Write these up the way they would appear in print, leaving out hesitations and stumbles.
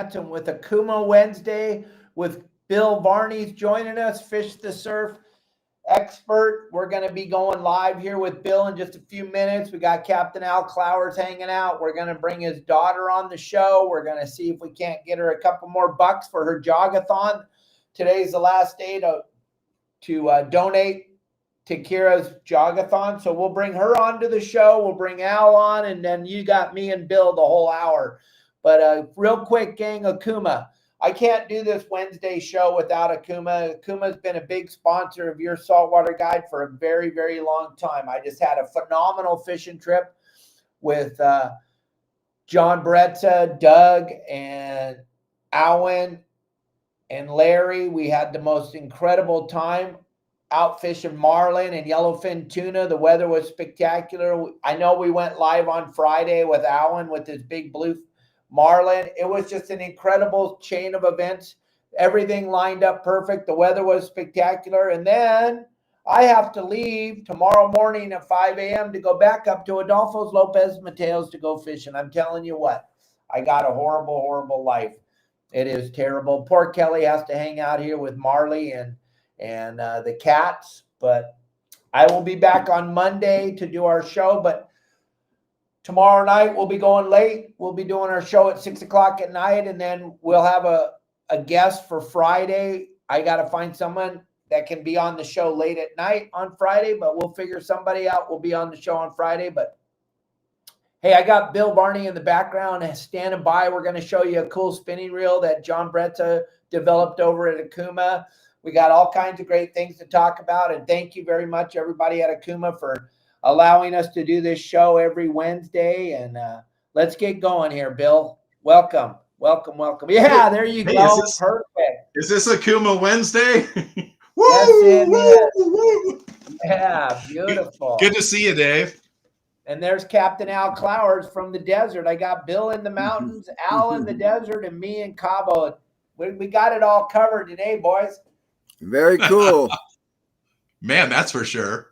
Hansen with Okuma Wednesday with Bill Varney's joining us, Fish the Surf expert. We're going to be going live here with Bill in just a few minutes. We got Captain Al Clowers hanging out. We're going to bring his daughter on the show. We're going to see if we can't get her a couple more bucks for her jogathon. Today's the last day to donate to Kira's jogathon. So we'll bring her onto the show. We'll bring Al on, and then you got me and Bill the whole hour. But real quick, gang, Okuma. I can't do this Wednesday show without Okuma. Okuma's been a big sponsor of your saltwater guide for a very, very long time. I just had a phenomenal fishing trip with John Bretza, Doug, and Owen, and Larry. We had the most incredible time out fishing marlin and yellowfin tuna. The weather was spectacular. I know we went live on Friday with Owen with his big blue marlin. It was just an incredible chain of events. Everything lined up perfect. The weather was spectacular. And then I have to leave tomorrow morning at 5 a.m. to go back up to Adolfo's Lopez Mateos to go fishing. I'm telling you what, I got a horrible, horrible life. It is terrible. Poor Kelly has to hang out here with Marley and the cats. But I will be back on Monday to do our show. But tomorrow night, we'll be going late. We'll be doing our show at 6 o'clock at night, and then we'll have a guest for Friday. I got to find someone that can be on the show late at night on Friday, but we'll figure somebody out. We'll be on the show on Friday. But, hey, I got Bill Varney in the background standing by. We're going to show you a cool spinning reel that John Bretza developed over at Okuma. We got all kinds of great things to talk about, and thank you very much, everybody at Okuma, for allowing us to do this show every Wednesday. And let's get going here, Bill. Welcome. Yeah, there you go. Perfect. Is this Okuma Wednesday? Woo, yes, it is. Woo. Yeah, beautiful. Good to see you, Dave. And there's Captain Al Clowers from the desert. I got Bill in the mountains, Al in the desert, and me in Cabo. We got it all covered today, boys. Very cool. Man, that's for sure.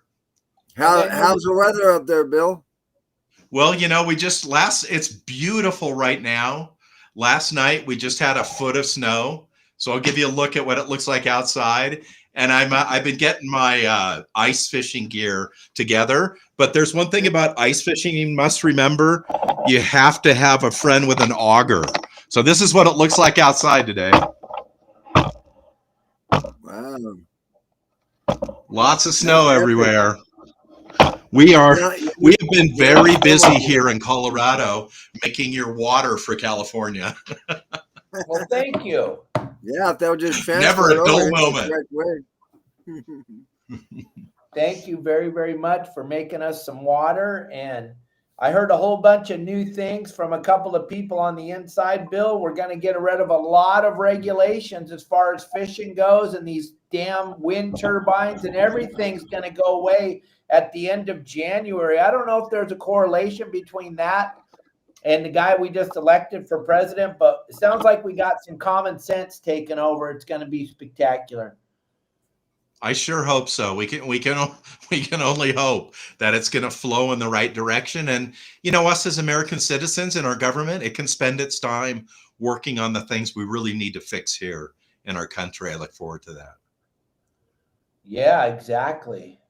How's the weather up there, Bill? Well, it's beautiful right now. Last night, we just had a foot of snow. So I'll give you a look at what it looks like outside. And I've been getting my ice fishing gear together. But there's one thing about ice fishing you must remember. You have to have a friend with an auger. So this is what it looks like outside today. Wow. Lots of snow everywhere. We have been very busy here in Colorado making your water for California. Well, thank you. Yeah, if they'll just never a dull moment. Thank you very, very much for making us some water. And I heard a whole bunch of new things from a couple of people on the inside, Bill. We're going to get rid of a lot of regulations as far as fishing goes, and these damn wind turbines and everything's going to go away at the end of January. I don't know if there's a correlation between that and the guy we just elected for president, but it sounds like we got some common sense taken over. It's going to be spectacular. I sure hope so. We can only hope that it's going to flow in the right direction. And, us as American citizens in our government, it can spend its time working on the things we really need to fix here in our country. I look forward to that. Yeah, exactly.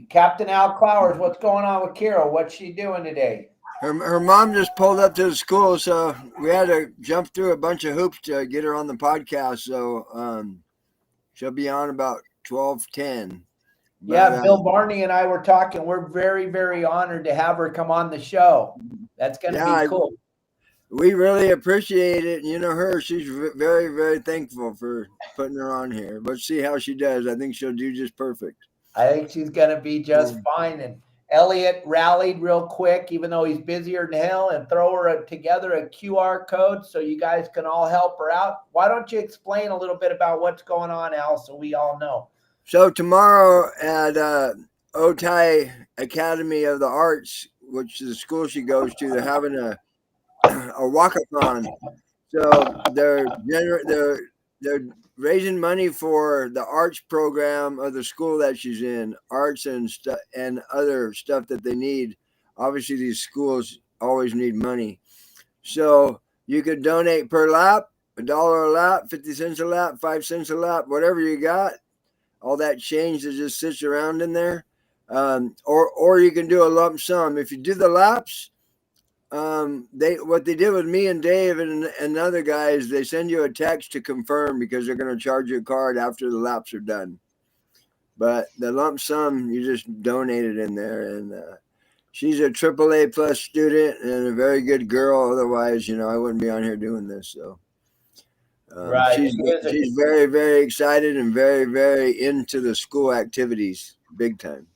Captain Al Clowers, what's going on with Kira? What's she doing today? Her mom just pulled up to the school, so we had to jump through a bunch of hoops to get her on the podcast. So she'll be on about 12:10. Yeah, Bill Varney and I were talking. We're very, very honored to have her come on the show. That's going to be cool. We really appreciate it. Her, she's very, very thankful for putting her on here. Let's see how she does. I think she'll do just perfect. I think she's going to be just fine. And Elliot rallied real quick, even though he's busier than hell, and throw her together a QR code so you guys can all help her out. Why don't you explain a little bit about what's going on, Al, so we all know? So tomorrow at Otay Academy of the Arts, which is the school she goes to, they're having a walkathon. So they're raising money for the arts program of the school that she's in, arts and other stuff that they need. Obviously, these schools always need money. So, You could donate per lap, $1 a lap, 50 cents a lap, 5 cents a lap, whatever you got. All that change that just sits around in there. Or you can do a lump sum. If you do the laps, what they did with me and Dave and other guys, they send you a text to confirm because they're going to charge you a card after the laps are done. But the lump sum, you just donate it in there. And she's a AAA plus student and a very good girl. Otherwise, I wouldn't be on here doing this. So Right. She's very, very excited and very, very into the school activities, big time.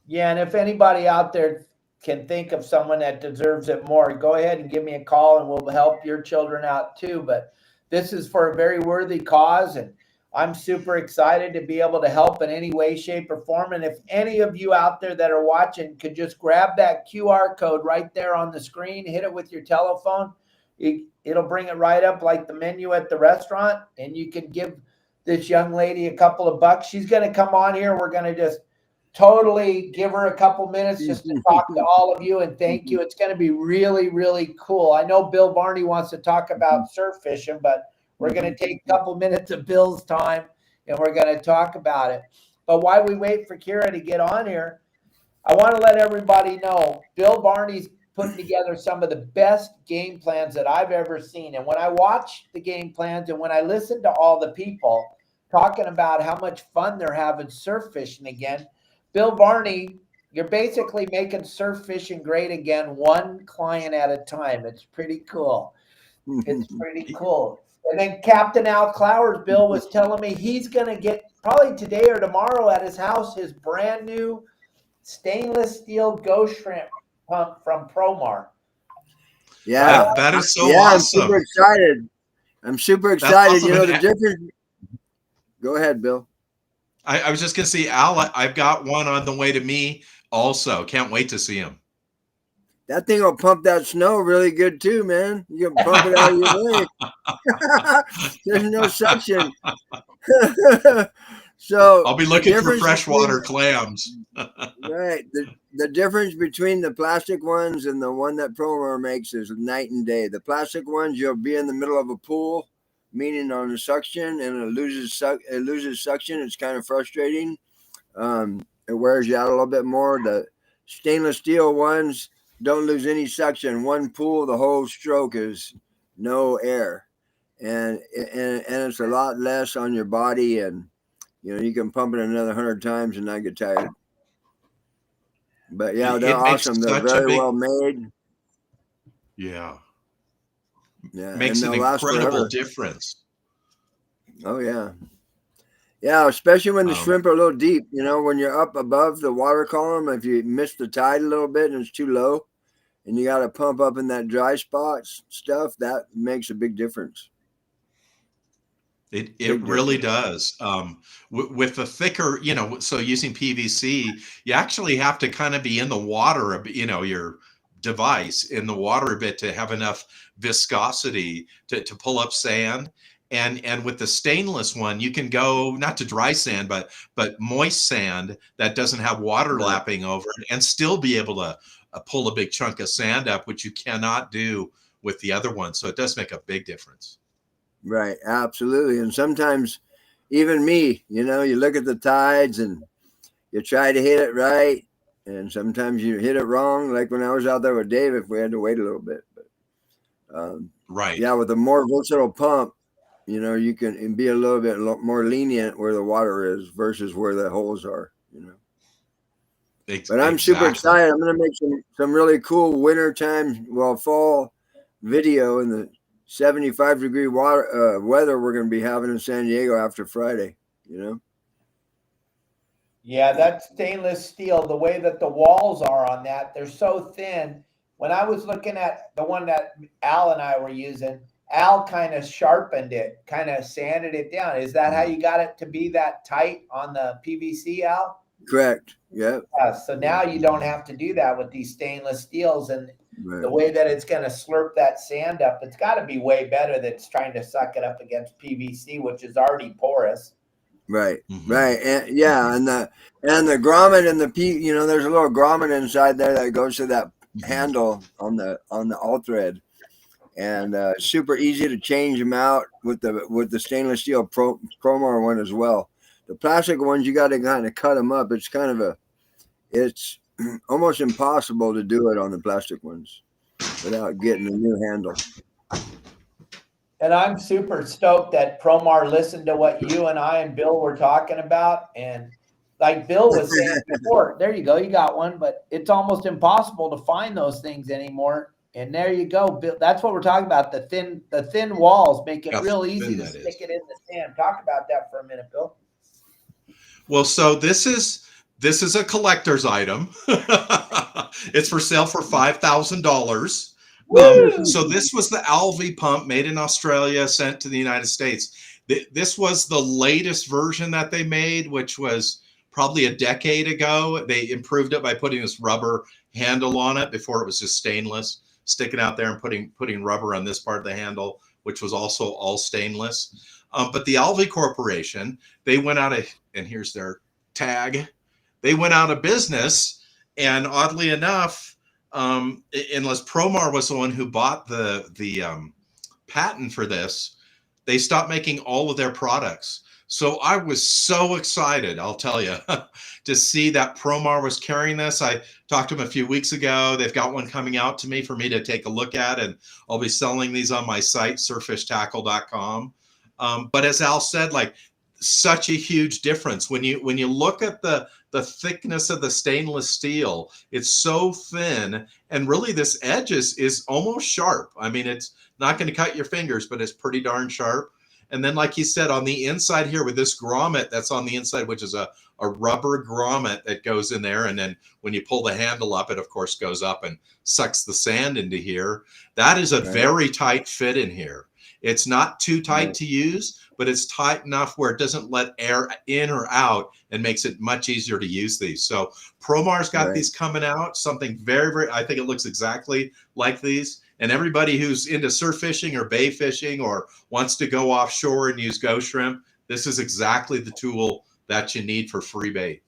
Yeah, and if anybody out there can think of someone that deserves it more, go ahead and give me a call and we'll help your children out too. But this is for a very worthy cause, and I'm super excited to be able to help in any way, shape, or form. And if any of you out there that are watching could just grab that QR code right there on the screen, hit it with your telephone, it'll bring it right up like the menu at the restaurant, and you can give this young lady a couple of bucks. She's going to come on here. We're going to just totally give her a couple minutes just to talk to all of you and thank you. It's going to be really, really cool. I know Bill Varney wants to talk about surf fishing, but we're going to take a couple minutes of Bill's time and we're going to talk about it. But while we wait for Kira to get on here, I want to let everybody know Bill Varney's putting together some of the best game plans that I've ever seen. And when I watch the game plans and when I listen to all the people talking about how much fun they're having surf fishing again, Bill Varney, you're basically making surf fishing great again, one client at a time. It's pretty cool. It's pretty cool. And then Captain Al Clowers, Bill was telling me he's going to get probably today or tomorrow at his house his brand new stainless steel ghost shrimp pump from Promar. Yeah, that is so awesome. I'm super excited. Awesome. The difference. Go ahead, Bill. I was just going to see Al. I've got one on the way to me also. Can't wait to see him. That thing will pump that snow really good too, man. You can pump it out of your way. There's no suction. So I'll be looking for freshwater clams. Right. The difference between the plastic ones and the one that Promar makes is night and day. The plastic ones, you'll be in the middle of a pool, meaning on the suction, and it loses suction. It's kind of frustrating. It wears you out a little bit more. The stainless steel ones don't lose any suction. One pull, the whole stroke is no air, and it's a lot less on your body, and you can pump it another 100 times and not get tired. But yeah, they're awesome. They're very well made. Yeah. Yeah, makes an incredible difference. Oh yeah. Yeah, especially when the shrimp are a little deep, when you're up above the water column, if you miss the tide a little bit and it's too low and you got to pump up in that dry spots stuff, that makes a big difference. It really does. With the thicker, so using PVC, you actually have to kind of be in the water, your device in the water a bit to have enough viscosity to pull up sand. And with the stainless one, you can go not to dry sand, but moist sand that doesn't have water lapping over it, and still be able to pull a big chunk of sand up, which you cannot do with the other one. So it does make a big difference. Right, absolutely. And sometimes even me, you look at the tides and you try to hit it right, and sometimes you hit it wrong. Like when I was out there with Dave, if we had to wait a little bit. But right, yeah, with a more versatile pump, you can be a little bit more lenient where the water is versus where the holes are, But I'm super excited. I'm going to make some really cool fall video in the 75-degree weather we're going to be having in San Diego after Friday, Yeah, that stainless steel, the way that the walls are on that, they're so thin. When I was looking at the one that Al and I were using, Al kind of sharpened it, kind of sanded it down. Is that how you got it to be that tight on the PVC, Al? Correct. Yeah. So now you don't have to do that with these stainless steels, and the way that it's going to slurp that sand up, it's got to be way better than it's trying to suck it up against PVC, which is already porous. Right. Right. And yeah, and the grommet and the there's a little grommet inside there that goes to that handle on the all thread. and super easy to change them out with the stainless steel Promar one as well. The plastic ones, you got to kind of cut them up. It's almost impossible to do it on the plastic ones without getting a new handle. And I'm super stoked that Promar listened to what you and I and Bill were talking about. And like Bill was saying before, there you go, you got one, but it's almost impossible to find those things anymore. And there you go, Bill. That's what we're talking about. The thin walls make it real easy to stick it in the sand. Talk about that for a minute, Bill. Well, so this is a collector's item. It's for sale for $5,000. So this was the Alvi pump made in Australia, sent to the United States. This was the latest version that they made, which was probably a decade ago. They improved it by putting this rubber handle on it. Before it was just stainless, sticking out there and putting rubber on this part of the handle, which was also all stainless. But the Alvi Corporation, they went out of, and here's their tag, they went out of business. And oddly enough, unless Promar was the one who bought the patent for this, they stopped making all of their products. So I was so excited, I'll tell you, to see that Promar was carrying this. I talked to them a few weeks ago. They've got one coming out to me for me to take a look at, and I'll be selling these on my site, surffishtackle.com. But as Al said, like, such a huge difference when you look at the thickness of the stainless steel. It's so thin, and really this edge is almost sharp. I mean, it's not going to cut your fingers, but it's pretty darn sharp. And then, like you said, on the inside here with this grommet that's on the inside, which is a rubber grommet that goes in there, and then when you pull the handle up, it of course goes up and sucks the sand into here. That is a very tight fit in here. It's not too tight to use, but it's tight enough where it doesn't let air in or out and makes it much easier to use these. So Promar's got these coming out, something very, very, I think it looks exactly like these. And everybody who's into surf fishing or bay fishing or wants to go offshore and use ghost shrimp, this is exactly the tool that you need for free bait.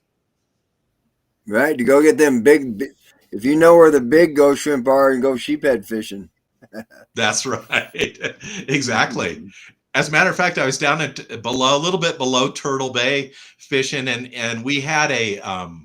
Right, to go get them big, if you know where the big ghost shrimp are, and go sheephead fishing. That's right. Exactly. As a matter of fact, I was down at a little bit below Turtle Bay fishing, and we had a, God,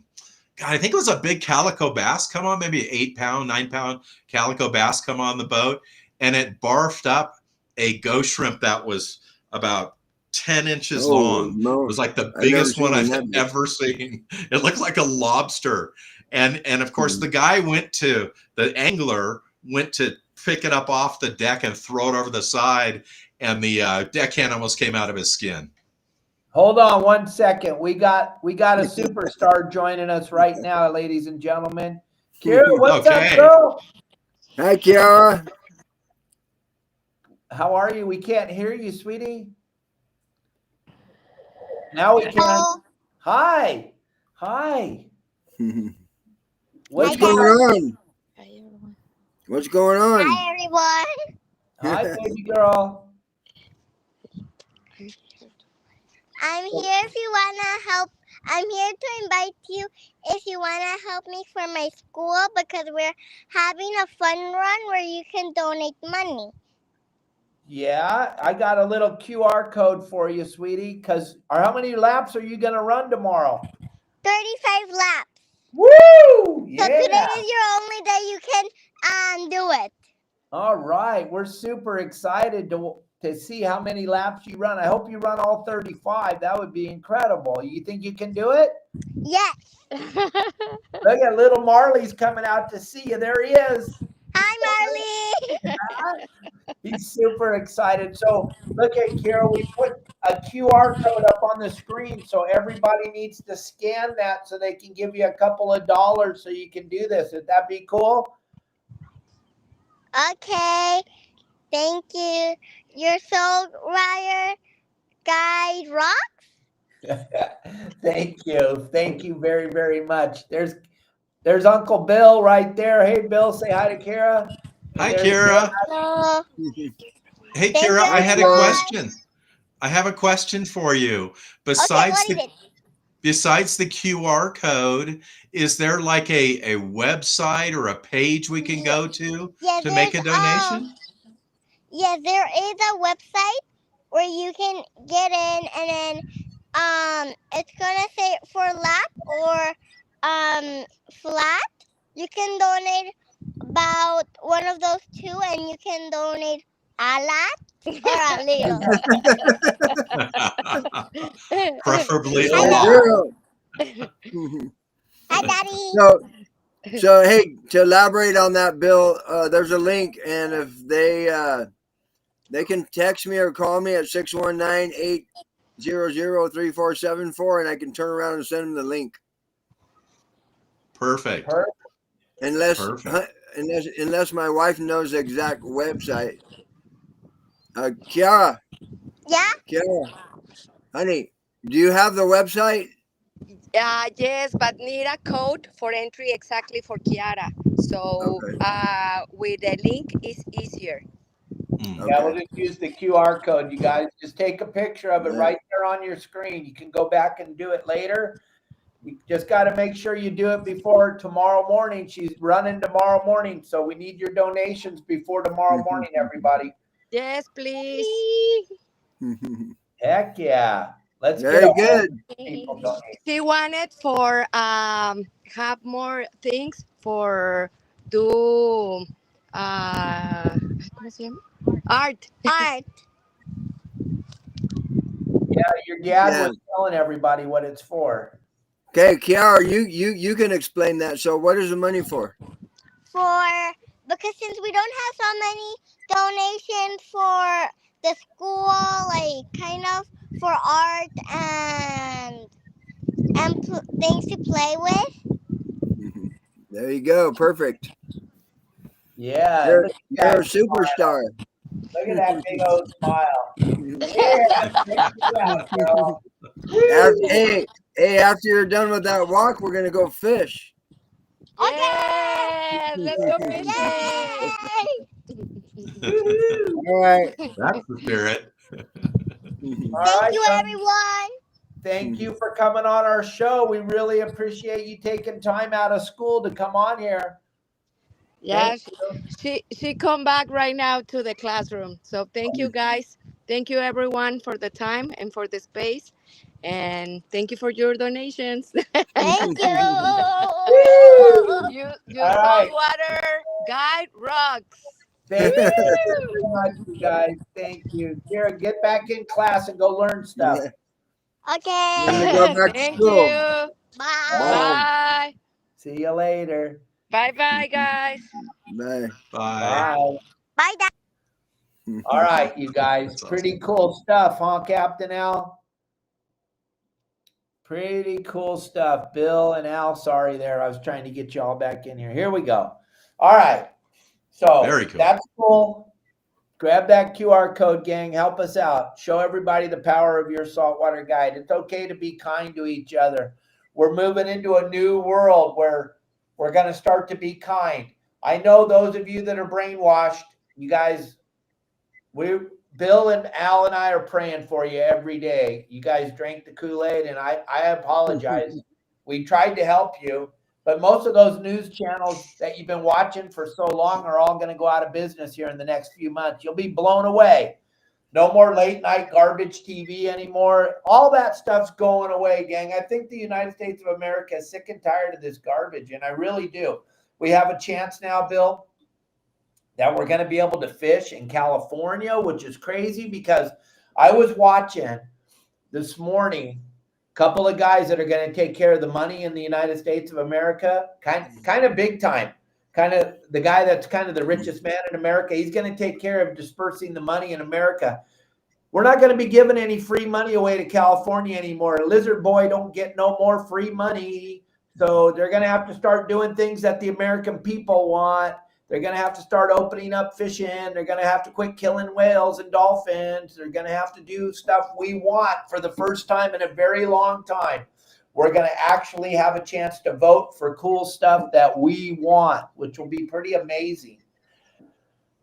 I think it was a big calico bass come on, maybe an 8-pound, 9-pound calico bass come on the boat, and it barfed up a ghost shrimp that was about 10 inches long. No. It was like the biggest one I've ever seen. It looked like a lobster. And of course, the angler went to pick it up off the deck and throw it over the side, and the deckhand almost came out of his skin. Hold on 1 second. We got a superstar joining us right now, ladies and gentlemen. Kira, what's up, girl? Hi, Kira. How are you? We can't hear you, sweetie. Now we can. Hello. Hi. Hi. What's going on? What's going on? Hi, everyone. Hi, baby girl. I'm here if you want to help. I'm here to invite you if you want to help me for my school, because we're having a fun run where you can donate money. Yeah, I got a little QR code for you, sweetie, because how many laps are you going to run tomorrow? 35 laps. Woo! Yeah. So today is your only day you can do it. All right. We're super excited to see how many laps you run. I hope you run all 35. That would be incredible. You think you can do it? Yes. Look at little Marley's coming out to see you. There he is. Hi, Marley. He's super excited. So look at Carol. We put a QR code up on the screen, so everybody needs to scan that so they can give you a couple of dollars so you can do this. Would that be cool? Okay. Thank you. You're so Ryer Guide Rocks. Thank you. Thank you very, very much. There's Uncle Bill right there. Hey, Bill, say hi to Kara. Hi, Kara. Hello. Hey, Kara, I had a question. I have a question for you. Besides besides the QR code, is there like a website or a page we can go to make a donation? Yes, there is a website where you can get in, and then it's gonna say for lap or flat. You can donate about one of those two, and you can donate a lot or a little. Preferably a Hi, lot. Zero. Hi, Daddy. So hey, to elaborate on that, Bill, there's a link, and if they can text me or call me at 619-800-3474, and I can turn around and send them the link. Perfect. Unless Perfect. unless my wife knows the exact website. Kiara, honey, do you have the website? Yes, but need a code for entry exactly for Kiara. So Okay. with the link is easier. Yeah, we'll just use the QR code, you guys. Just take a picture of it right there on your screen. You can go back and do it later. You just got to make sure you do it before tomorrow morning. She's running tomorrow morning, so we need your donations before tomorrow morning, everybody. Yes, please. Heck yeah. Let's Very get good. people donate. She wanted for have more things for do ¿cómo se llama? Art. Art. Yeah, your dad was telling everybody what it's for. Okay, Kiara, you can explain that. So what is the money for? Because since we don't have so many donations for the school, like kind of for art and things to play with. There you go. Perfect. Yeah. You're a superstar. Look at that big old smile. Yeah, check you out, girl. Hey, after you're done with that walk, we're gonna go fish. Okay. Let's go fishing. All right. That's the spirit. Thank you, everyone. Thank you for coming on our show. We really appreciate you taking time out of school to come on here. Yeah, she come back right now to the classroom. So thank you guys. Thank you everyone for the time and for the space. And thank you for your donations. Thank you. You saltwater guide rocks. Thank you very much, you guys. Thank you. Kira, get back in class and go learn stuff. Okay. Go back to Thank school. you. Bye. Bye. See you later. Bye, guys. Bye. Bye. Bye, Dad. All right, you guys. That's Pretty cool stuff, huh, Captain Al? Pretty cool stuff. Bill and Al, sorry there. I was trying to get you all back in here. Here we go. All right. So very cool. That's cool. Grab that QR code, gang. Help us out. Show everybody the power of your saltwater guide. It's okay to be kind to each other. We're moving into a new world where we're going to start to be kind. I know those of you that are brainwashed, you guys, Bill and Al and I are praying for you every day. You guys drank the Kool-Aid, and I apologize. We tried to help you, but most of those news channels that you've been watching for so long are all going to go out of business here in the next few months. You'll be blown away. No more late night garbage TV anymore. All that stuff's going away, gang. I think the United States of America is sick and tired of this garbage, and I really do. We have a chance now, Bill, that we're going to be able to fish in California, which is crazy because I was watching this morning a couple of guys that are going to take care of the money in the United States of America, kind of big time. Kind of the guy that's kind of the richest man in America. He's going to take care of dispersing the money in America. We're not going to be giving any free money away to California anymore. Lizard Boy don't get no more free money. So they're going to have to start doing things that the American people want. They're going to have to start opening up fishing. They're going to have to quit killing whales and dolphins. They're going to have to do stuff we want for the first time in a very long time. We're going to actually have a chance to vote for cool stuff that we want, which will be pretty amazing.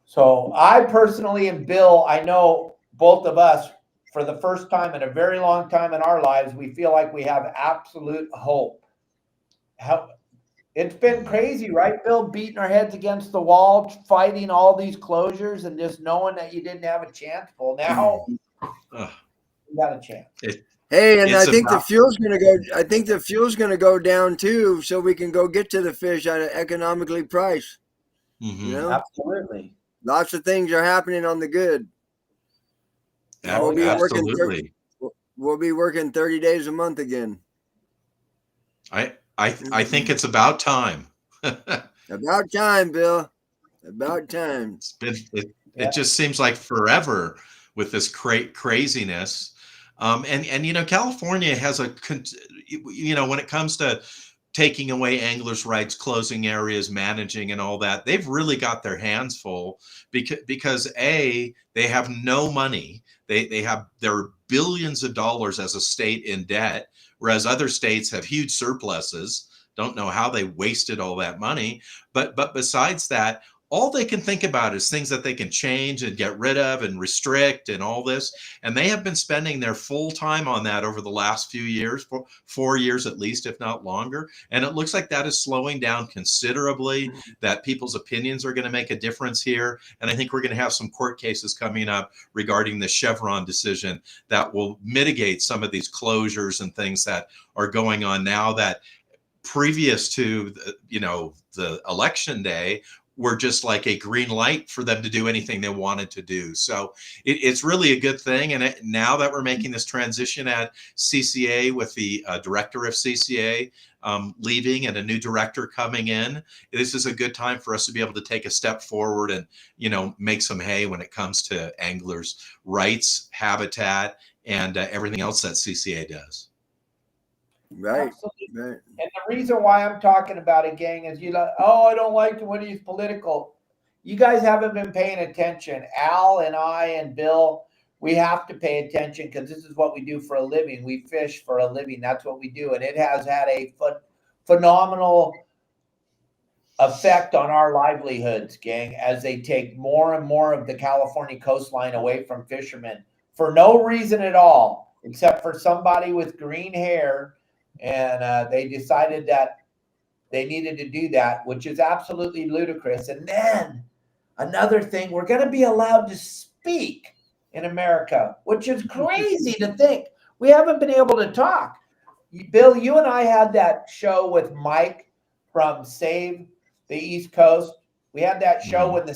So I personally and Bill, I know both of us, for the first time in a very long time in our lives, we feel like we have absolute hope. It's been crazy, right, Bill? Beating our heads against the wall, fighting all these closures, and just knowing that you didn't have a chance. Well, now you got a chance. Hey, and I It's think the about- fuel's going to go. I think the fuel's going to go down too, so we can go get to the fish at an economically price. Mhm. You know, Absolutely. lots of things are happening on the good. Oh, yeah. Absolutely. We'll be working 30 days a month again. I think it's about time. About time, Bill. About time. It just seems like forever with this craziness. And you know, California has you know, when it comes to taking away anglers' rights, closing areas, managing and all that, they've really got their hands full because A, they have no money. They're billions of dollars as a state in debt, whereas other states have huge surpluses. Don't know how they wasted all that money. But besides that, all they can think about is things that they can change and get rid of and restrict and all this. And they have been spending their full time on that over the last few years, 4 years at least, if not longer. And it looks like that is slowing down considerably, that people's opinions are going to make a difference here. And I think we're going to have some court cases coming up regarding the Chevron decision that will mitigate some of these closures and things that are going on now that previous to the election day were just like a green light for them to do anything they wanted to do. So it's really a good thing. And now that we're making this transition at CCA with the director of CCA leaving and a new director coming in, this is a good time for us to be able to take a step forward and, you know, make some hay when it comes to anglers' rights, habitat, and everything else that CCA does. Right. Absolutely. Right. And the reason why I'm talking about it, gang, is I don't like when he's political. You guys haven't been paying attention. Al and I and Bill, we have to pay attention because this is what we do for a living. We fish for a living. That's what we do. And it has had a phenomenal effect on our livelihoods, gang, as they take more and more of the California coastline away from fishermen for no reason at all, except for somebody with green hair. And they decided that they needed to do that, which is absolutely ludicrous. And then another thing, we're going to be allowed to speak in America, which is crazy to think. We haven't been able to talk. Bill, you and I had that show with Mike from Save the East Coast. We had that show when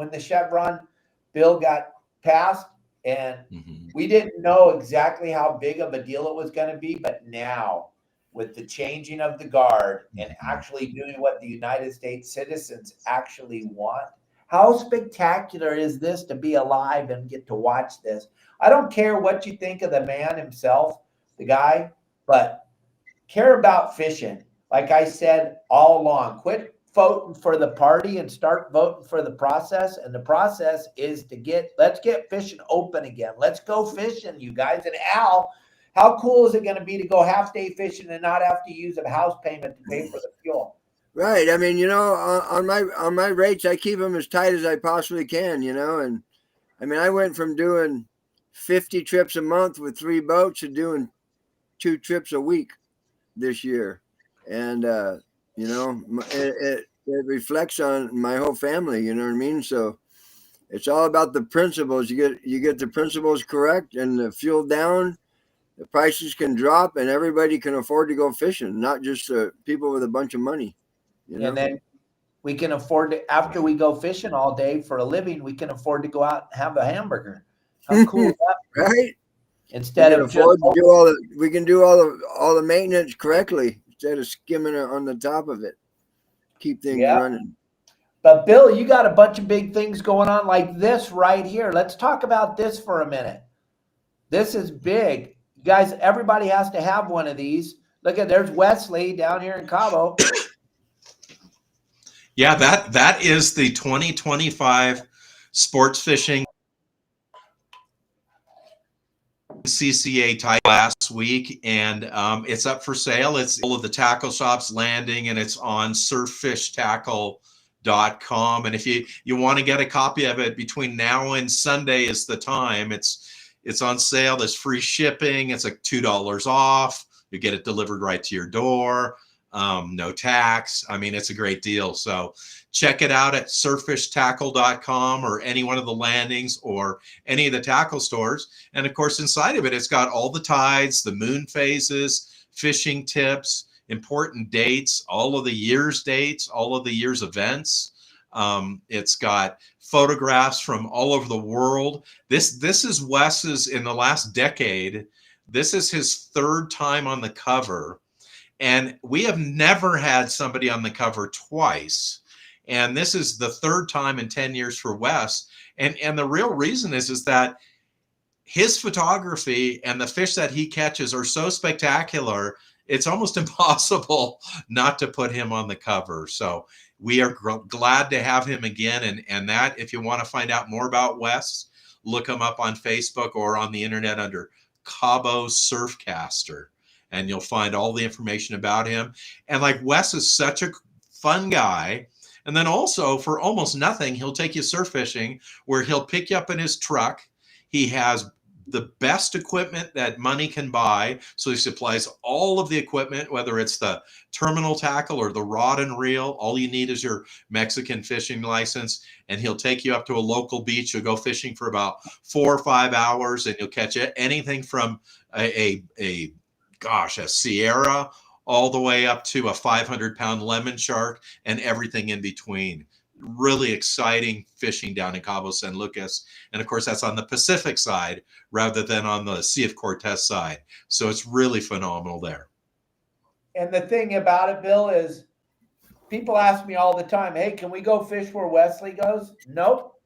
the Chevron bill got passed. And we didn't know exactly how big of a deal it was going to be. But now, with the changing of the guard and actually doing what the United States citizens actually want, how spectacular is this to be alive and get to watch this? I don't care what you think of the man himself, the guy, but care about fishing. Like I said all along, quit voting for the party and start voting for the process. And the process is let's get fishing open again. Let's go fishing, you guys. And Al, how cool is it going to be to go half-day fishing and not have to use a house payment to pay for the fuel? Right. I mean, you know, on my rates, I keep them as tight as I possibly can, you know. And I mean, I went from doing 50 trips a month with 3 boats to doing 2 trips a week this year. And, you know, it reflects on my whole family, you know what I mean? So it's all about the principles. You get the principles correct and the fuel down, the prices can drop and everybody can afford to go fishing, not just people with a bunch of money. You know? And then we can afford to, after we go fishing all day for a living, we can afford to go out and have a hamburger. How cool is that? Right? Instead of we can do all the maintenance correctly instead of skimming on the top of it. Keep things running. But Bill, you got a bunch of big things going on like this right here. Let's talk about this for a minute. This is big. You guys, everybody has to have one of these. Look there's Wesley down here in Cabo. Yeah, that is the 2025 sports fishing CCA title last week, and it's up for sale. It's all of the tackle shops landing, and it's on surffishtackle.com. And if you want to get a copy of it between now and Sunday is the time. It's on sale. There's free shipping. It's like $2 off. You get it delivered right to your door. no tax. I mean, it's a great deal. So check it out at surffishtackle.com or any one of the landings or any of the tackle stores. And of course, inside of it, it's got all the tides, the moon phases, fishing tips, important dates, all of the year's dates, all of the year's events. It's got photographs from all over the world. This is Wes's in the last decade. This is his third time on the cover. And we have never had somebody on the cover twice. And this is the third time in 10 years for Wes. And the real reason is that his photography and the fish that he catches are so spectacular, it's almost impossible not to put him on the cover. So we are glad to have him again. And that, if you want to find out more about Wes, look him up on Facebook or on the internet under Cabo Surfcaster. And you'll find all the information about him. And like, Wes is such a fun guy. And then also, for almost nothing, he'll take you surf fishing, where he'll pick you up in his truck. He has the best equipment that money can buy. So he supplies all of the equipment, whether it's the terminal tackle or the rod and reel. All you need is your Mexican fishing license. And he'll take you up to a local beach. You'll go fishing for about 4 or 5 hours, and you'll catch anything from a Sierra all the way up to a 500-pound lemon shark and everything in between. Really exciting fishing down in Cabo San Lucas. And of course, that's on the Pacific side rather than on the Sea of Cortez side. So it's really phenomenal there. And the thing about it, Bill, is people ask me all the time, hey, can we go fish where Wesley goes? Nope.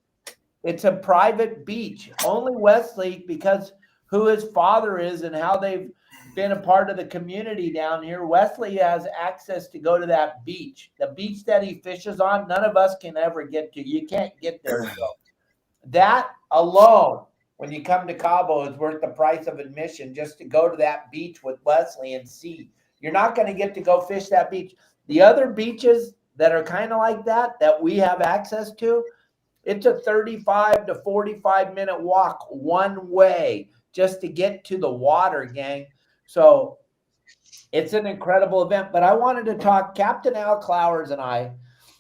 It's a private beach. Only Wesley, because who his father is and how they've been a part of the community down here, Wesley has access to go to that beach. The beach that he fishes on, none of us can ever get to. You can't get there. So that alone, when you come to Cabo, is worth the price of admission just to go to that beach with Wesley and see. You're not going to get to go fish that beach. The other beaches that are kind of like that we have access to, it's a 35 to 45-minute walk one way just to get to the water, gang. So it's an incredible event. But I wanted to talk, Captain Al Clowers and I,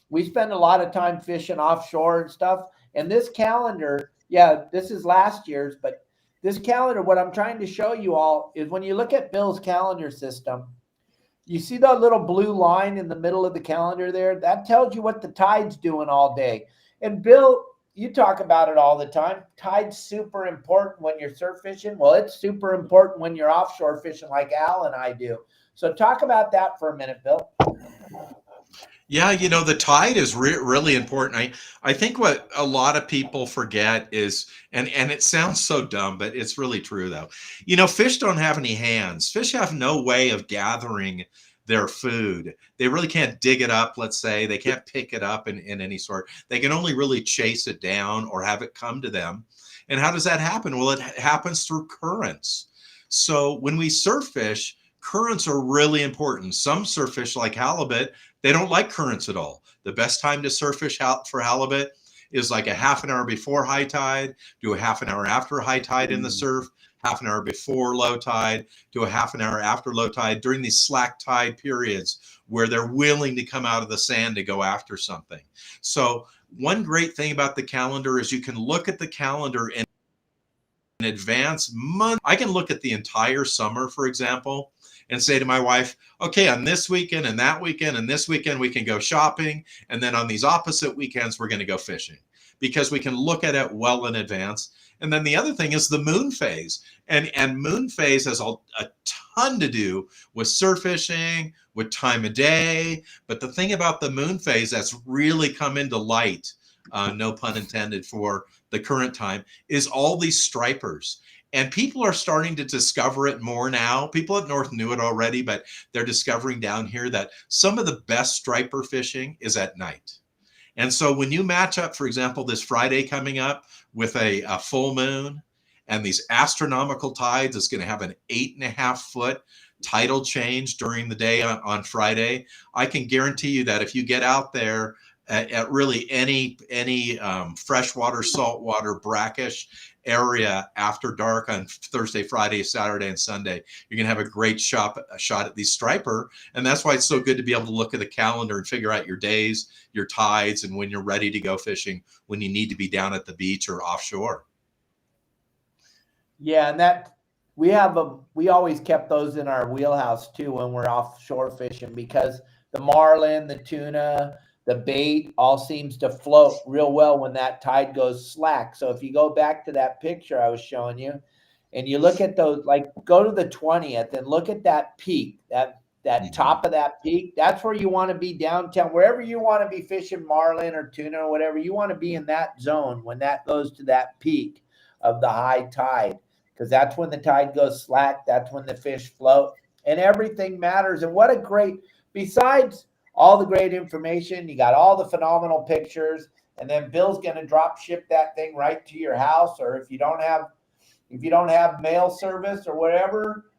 we spend a lot of time fishing offshore and stuff. And this calendar, yeah, this is last year's, but this calendar, what I'm trying to show you all is when you look at Bill's calendar system, you see that little blue line in the middle of the calendar there? That tells you what the tide's doing all day. And Bill, you talk about it all the time. Tide's super important when you're surf fishing. Well, it's super important when you're offshore fishing like Al and I do. So talk about that for a minute, Bill. Yeah, the tide is really important. I think what a lot of people forget is, and it sounds so dumb, but it's really true though. Fish don't have any hands. Fish have no way of gathering their food. They really can't dig it up, let's say. They can't pick it up in any sort. They can only really chase it down or have it come to them. And how does that happen? Well, it happens through currents. So when we surf fish, currents are really important. Some surf fish, like halibut, they don't like currents at all. The best time to surf fish for halibut is like a half an hour before high tide, do a half an hour after high tide in the surf, half an hour before low tide, to a half an hour after low tide during these slack tide periods where they're willing to come out of the sand to go after something. So one great thing about the calendar is you can look at the calendar in advance month. I can look at the entire summer, for example, and say to my wife, okay, on this weekend and that weekend and this weekend, we can go shopping. And then on these opposite weekends, we're going to go fishing, because we can look at it well in advance. And then the other thing is the moon phase. And moon phase has a ton to do with surf fishing, with time of day. But the thing about the moon phase that's really come into light, no pun intended, for the current time, is all these stripers. And people are starting to discover it more now. People up north knew it already, but they're discovering down here that some of the best striper fishing is at night. And so when you match up, for example, this Friday coming up with a full moon and these astronomical tides, it's going to have an 8.5-foot tidal change during the day on Friday. I can guarantee you that if you get out there at really any freshwater, saltwater, brackish, area after dark on Thursday, Friday, Saturday, and Sunday, you're going to have a great shot at these striper. And that's why it's so good to be able to look at the calendar and figure out your days, your tides, and when you're ready to go fishing, when you need to be down at the beach or offshore. Yeah, and that we always kept those in our wheelhouse too when we're offshore fishing, because the marlin, the tuna, the bait all seems to float real well when that tide goes slack. So if you go back to that picture I was showing you and you look at those, like go to the 20th and look at that peak, that top of that peak, that's where you want to be downtown, wherever you want to be fishing marlin or tuna or whatever, you want to be in that zone when that goes to that peak of the high tide, because that's when the tide goes slack. That's when the fish float and everything matters. And what a great, besides all the great information, you got all the phenomenal pictures, and then Bill's going to drop ship that thing right to your house. Or if you don't have mail service or whatever,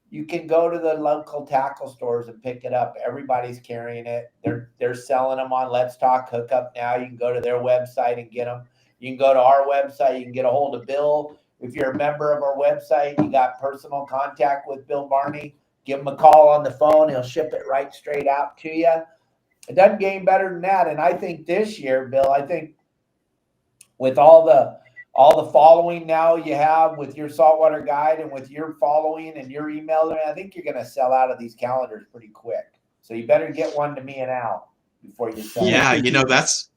you can go to the local tackle stores and pick it up. Everybody's carrying it. They're selling them on Let's Talk Hookup now. You can go to their website and get them. You can go to our website. You can get a hold of Bill. If you're a member of our website, you got personal contact with Bill Varney. Give him a call on the phone. He'll ship it right straight out to you. It doesn't get any better than that. And I think this year, Bill, I think with all the following now you have with your saltwater guide and with your following and your email, I think you're going to sell out of these calendars pretty quick. So you better get one to me and Al before you sell. Yeah, you know, that's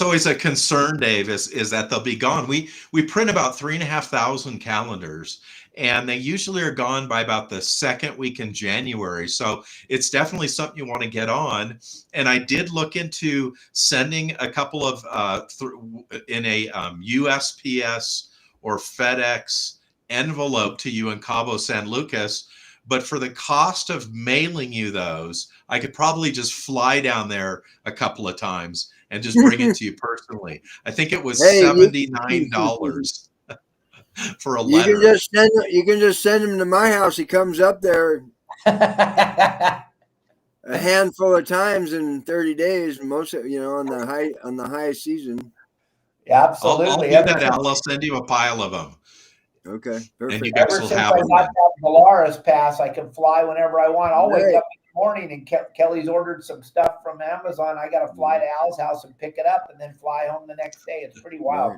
always a concern, Dave, is that they'll be gone. We print about 3,500 calendars, and they usually are gone by about the second week in January. So it's definitely something you want to get on. And I did look into sending a couple of in a USPS or FedEx envelope to you in Cabo San Lucas. But for the cost of mailing you those, I could probably just fly down there a couple of times and just bring it to you personally. I think it was $79 for a letter. You can just send him to my house. He comes up there a handful of times in 30 days, most of, on the high season. Yeah, absolutely. I'll do that, Al. I'll send you a pile of them. Okay, perfect. And you guys Ever will since have I them. got that Polaris pass, I can fly whenever I want. I'll wake up in the morning and Kelly's ordered some stuff from Amazon. I got to fly to Al's house and pick it up and then fly home the next day. It's pretty wild.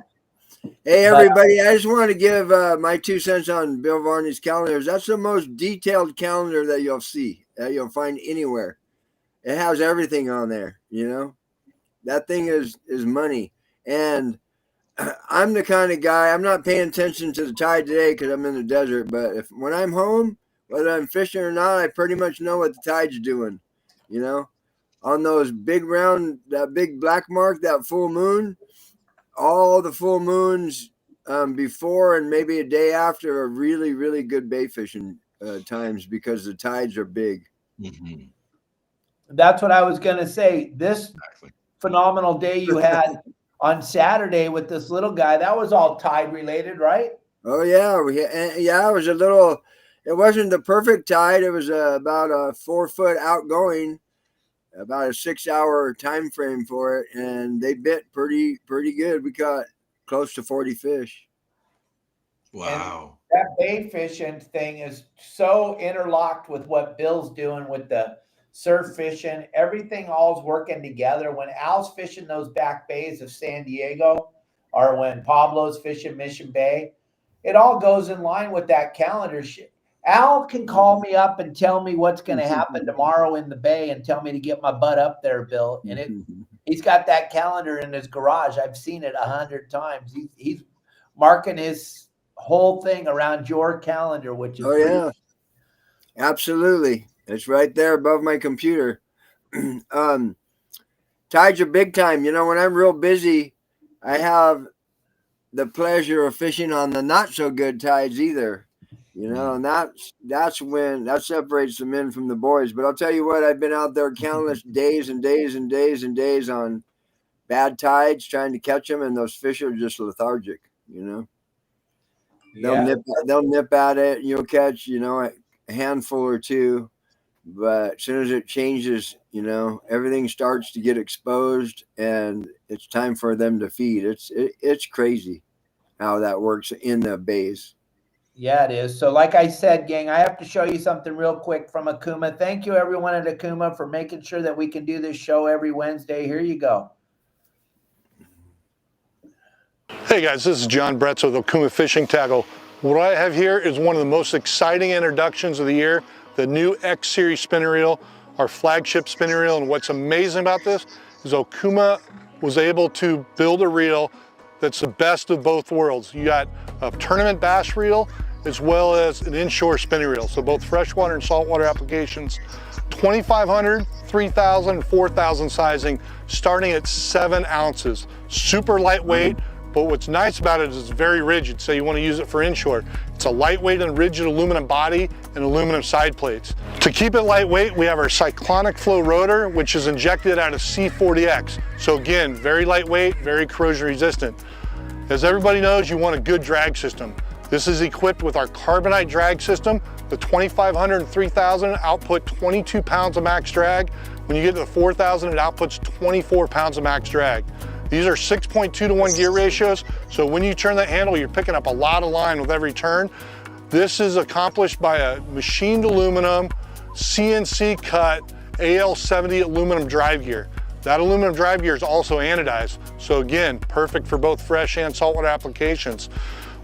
Right. Hey, everybody, I just want to give my 2 cents on Bill Varney's calendars. That's the most detailed calendar that you'll see, that you'll find anywhere. It has everything on there, That thing is money. And I'm the kind of guy, I'm not paying attention to the tide today because I'm in the desert, but when I'm home, whether I'm fishing or not, I pretty much know what the tide's doing, On those big round, that big black mark, that full moon, all the full moons before and maybe a day after are really, really good bait fishing times because the tides are big. Mm-hmm. That's what I was going to say. This phenomenal day you had on Saturday with this little guy, that was all tide related, right? Oh, yeah. It was it wasn't the perfect tide. It was about a 4-foot outgoing, about a 6-hour time frame for it. And they bit pretty good. We caught close to 40 fish. Wow. And that bait fishing thing is so interlocked with what Bill's doing with the surf fishing. Everything all's working together. When Al's fishing those back bays of San Diego, or when Pablo's fishing Mission Bay, it all goes in line with that calendar shit. Al can call me up and tell me what's going to happen tomorrow in the bay and tell me to get my butt up there, Bill. And he's got that calendar in his garage. I've seen it 100 times. He's marking his whole thing around your calendar, which is absolutely. It's right there above my computer. Tides are big time. When I'm real busy, I have the pleasure of fishing on the not so good tides either. And that separates the men from the boys. But I'll tell you what, I've been out there countless days and days and days and days on bad tides trying to catch them, and those fish are just lethargic. They'll nip at it. You'll catch a handful or two. But as soon as it changes, everything starts to get exposed, and it's time for them to feed. It's crazy. how that works in the bays. Yeah, it is. So like I said, gang, I have to show you something real quick from Okuma. Thank you, everyone at Okuma, for making sure that we can do this show every Wednesday. Here you go. Hey guys, this is John Bretz with Okuma Fishing Tackle. What I have here is one of the most exciting introductions of the year, the new X Series spinning reel, our flagship spinning reel. And what's amazing about this is Okuma was able to build a reel that's the best of both worlds. You got a tournament bass reel as well as an inshore spinning reel. So both freshwater and saltwater applications, 2,500, 3,000, 4,000 sizing, starting at 7 ounces. Super lightweight, but what's nice about it is it's very rigid. So you want to use it for inshore. It's a lightweight and rigid aluminum body and aluminum side plates. To keep it lightweight, we have our cyclonic flow rotor, which is injected out of C40X. So again, very lightweight, very corrosion resistant. As everybody knows, you want a good drag system. This is equipped with our carbonite drag system. The 2,500 and 3,000 output 22 pounds of max drag. When you get to the 4,000, it outputs 24 pounds of max drag. These are 6.2 to 1 gear ratios, so when you turn that handle, you're picking up a lot of line with every turn. This is accomplished by a machined aluminum, CNC cut, AL70 aluminum drive gear. That aluminum drive gear is also anodized, so again, perfect for both fresh and saltwater applications.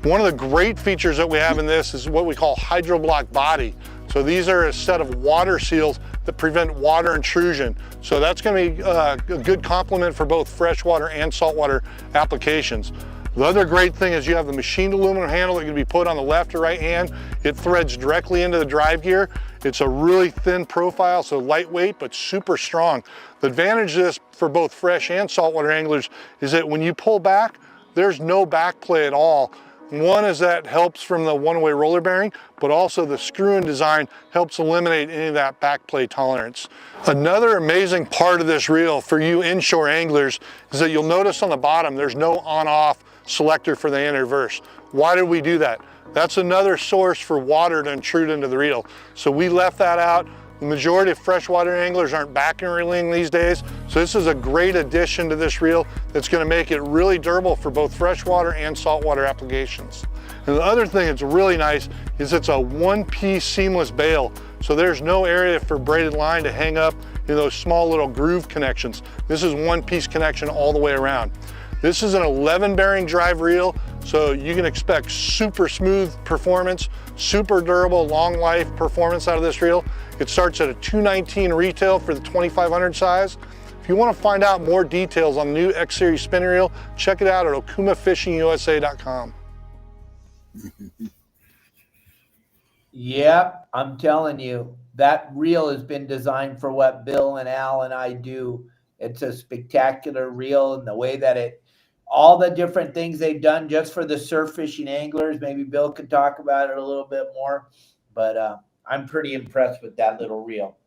One of the great features that we have in this is what we call hydroblock body. So these are a set of water seals that prevent water intrusion. So that's going to be a good complement for both freshwater and saltwater applications. The other great thing is you have the machined aluminum handle that can be put on the left or right hand. It threads directly into the drive gear. It's a really thin profile, so lightweight but super strong. The advantage of this for both fresh and saltwater anglers is that when you pull back, there's no back play at all. One is that helps from the one-way roller bearing, but also the screw-in design helps eliminate any of that back play tolerance. Another amazing part of this reel for you inshore anglers is that you'll notice on the bottom there's no on-off selector for the anti-reverse. Why did we do that? That's another source for water to intrude into the reel. So we left that out. The majority of freshwater anglers aren't back and reeling these days, so this is a great addition to this reel that's going to make it really durable for both freshwater and saltwater applications. And the other thing that's really nice is it's a one-piece seamless bail, so there's no area for braided line to hang up in those small little groove connections. This is one-piece connection all the way around. This is an 11 bearing drive reel, so you can expect super smooth performance, super durable, long life performance out of this reel. It starts at a $219 retail for the 2,500 size. If you want to find out more details on the new X Series spinning reel, check it out at okumafishingusa.com. Yep, I'm telling you, that reel has been designed for what Bill and Al and I do. It's a spectacular reel, and the way that all the different things they've done just for the surf fishing anglers. Maybe Bill could talk about it a little bit more, but I'm pretty impressed with that little reel.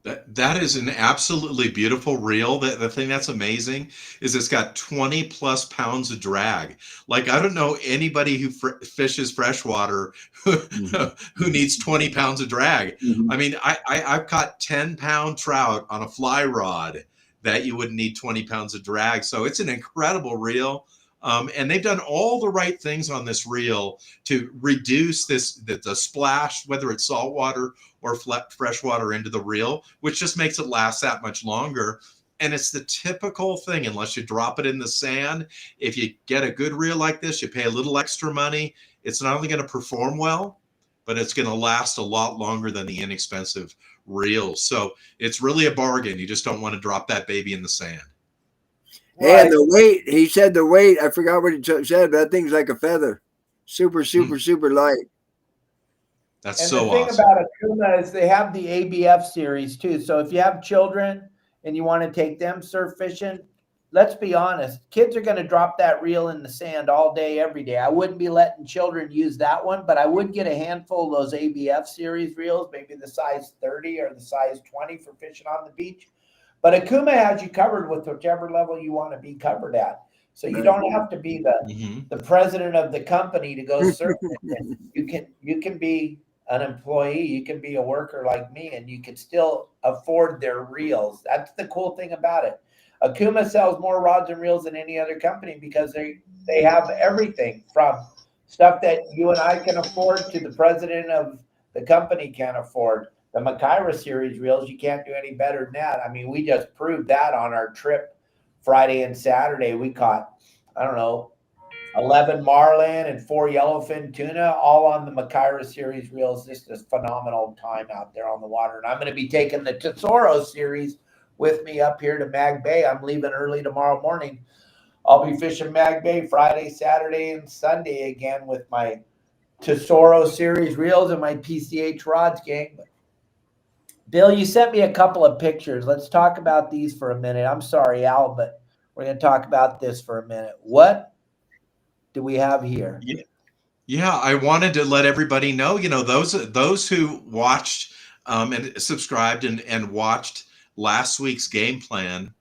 That is an absolutely beautiful reel. The thing that's amazing is it's got 20 plus pounds of drag. Like, I don't know anybody who fishes freshwater who needs 20 pounds of drag. I mean, I've caught 10-pound trout on a fly rod that you wouldn't need 20 pounds of drag. So it's an incredible reel. And they've done all the right things on this reel to reduce the splash, whether it's saltwater or freshwater into the reel, which just makes it last that much longer. And it's the typical thing, unless you drop it in the sand. If you get a good reel like this, you pay a little extra money. It's not only going to perform well, but it's going to last a lot longer than the inexpensive reels. So it's really a bargain. You just don't want to drop that baby in the sand. Right. And the weight, he said the weight, I forgot what he said, but that thing's like a feather. Super, super, super light. That's and so the thing awesome. about Okuma is they have the ABF series too. So if you have children and you want to take them surf fishing, let's be honest, kids are going to drop that reel in the sand all day, every day. I wouldn't be letting children use that one, but I would get a handful of those ABF series reels, maybe the size 30 or the size 20 for fishing on the beach. But Okuma has you covered with whichever level you want to be covered at. So you don't have to be the president of the company to go surfing. You can be an employee, you can be a worker like me, and you can still afford their reels. That's the cool thing about it. Okuma sells more rods and reels than any other company because they have everything from stuff that you and I can afford to the president of the company can afford. The Makira series reels, you can't do any better than that. I mean, we just proved that on our trip Friday and Saturday. We caught, I don't know, 11 marlin and 4 yellowfin tuna, all on the Makira series reels. Just a phenomenal time out there on the water. And I'm going to be taking the Tesoro series with me up here to Mag Bay. I'm leaving early tomorrow morning. I'll be fishing Mag Bay Friday, Saturday, and Sunday again with my Tesoro series reels and my PCH rods, gang. Bill, you sent me a couple of pictures. Let's talk about these for a minute. I'm sorry, Al, but we're going to talk about this for a minute. What do we have here? Yeah, I wanted to let everybody know, those who watched and subscribed and watched last week's game plan,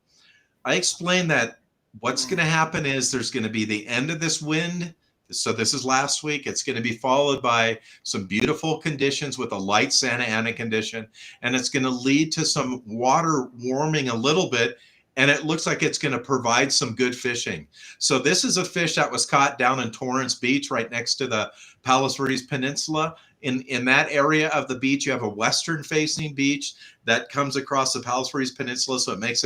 I explained that what's going to happen is there's going to be the end of this wind. So this is last week. It's going to be followed by some beautiful conditions with a light Santa Ana condition, and it's going to lead to some water warming a little bit, and it looks like it's going to provide some good fishing. So this is a fish that was caught down in Torrance Beach right next to the Palos Verdes Peninsula. In that area of the beach, you have a western facing beach that comes across the Palos Verdes Peninsula. So it makes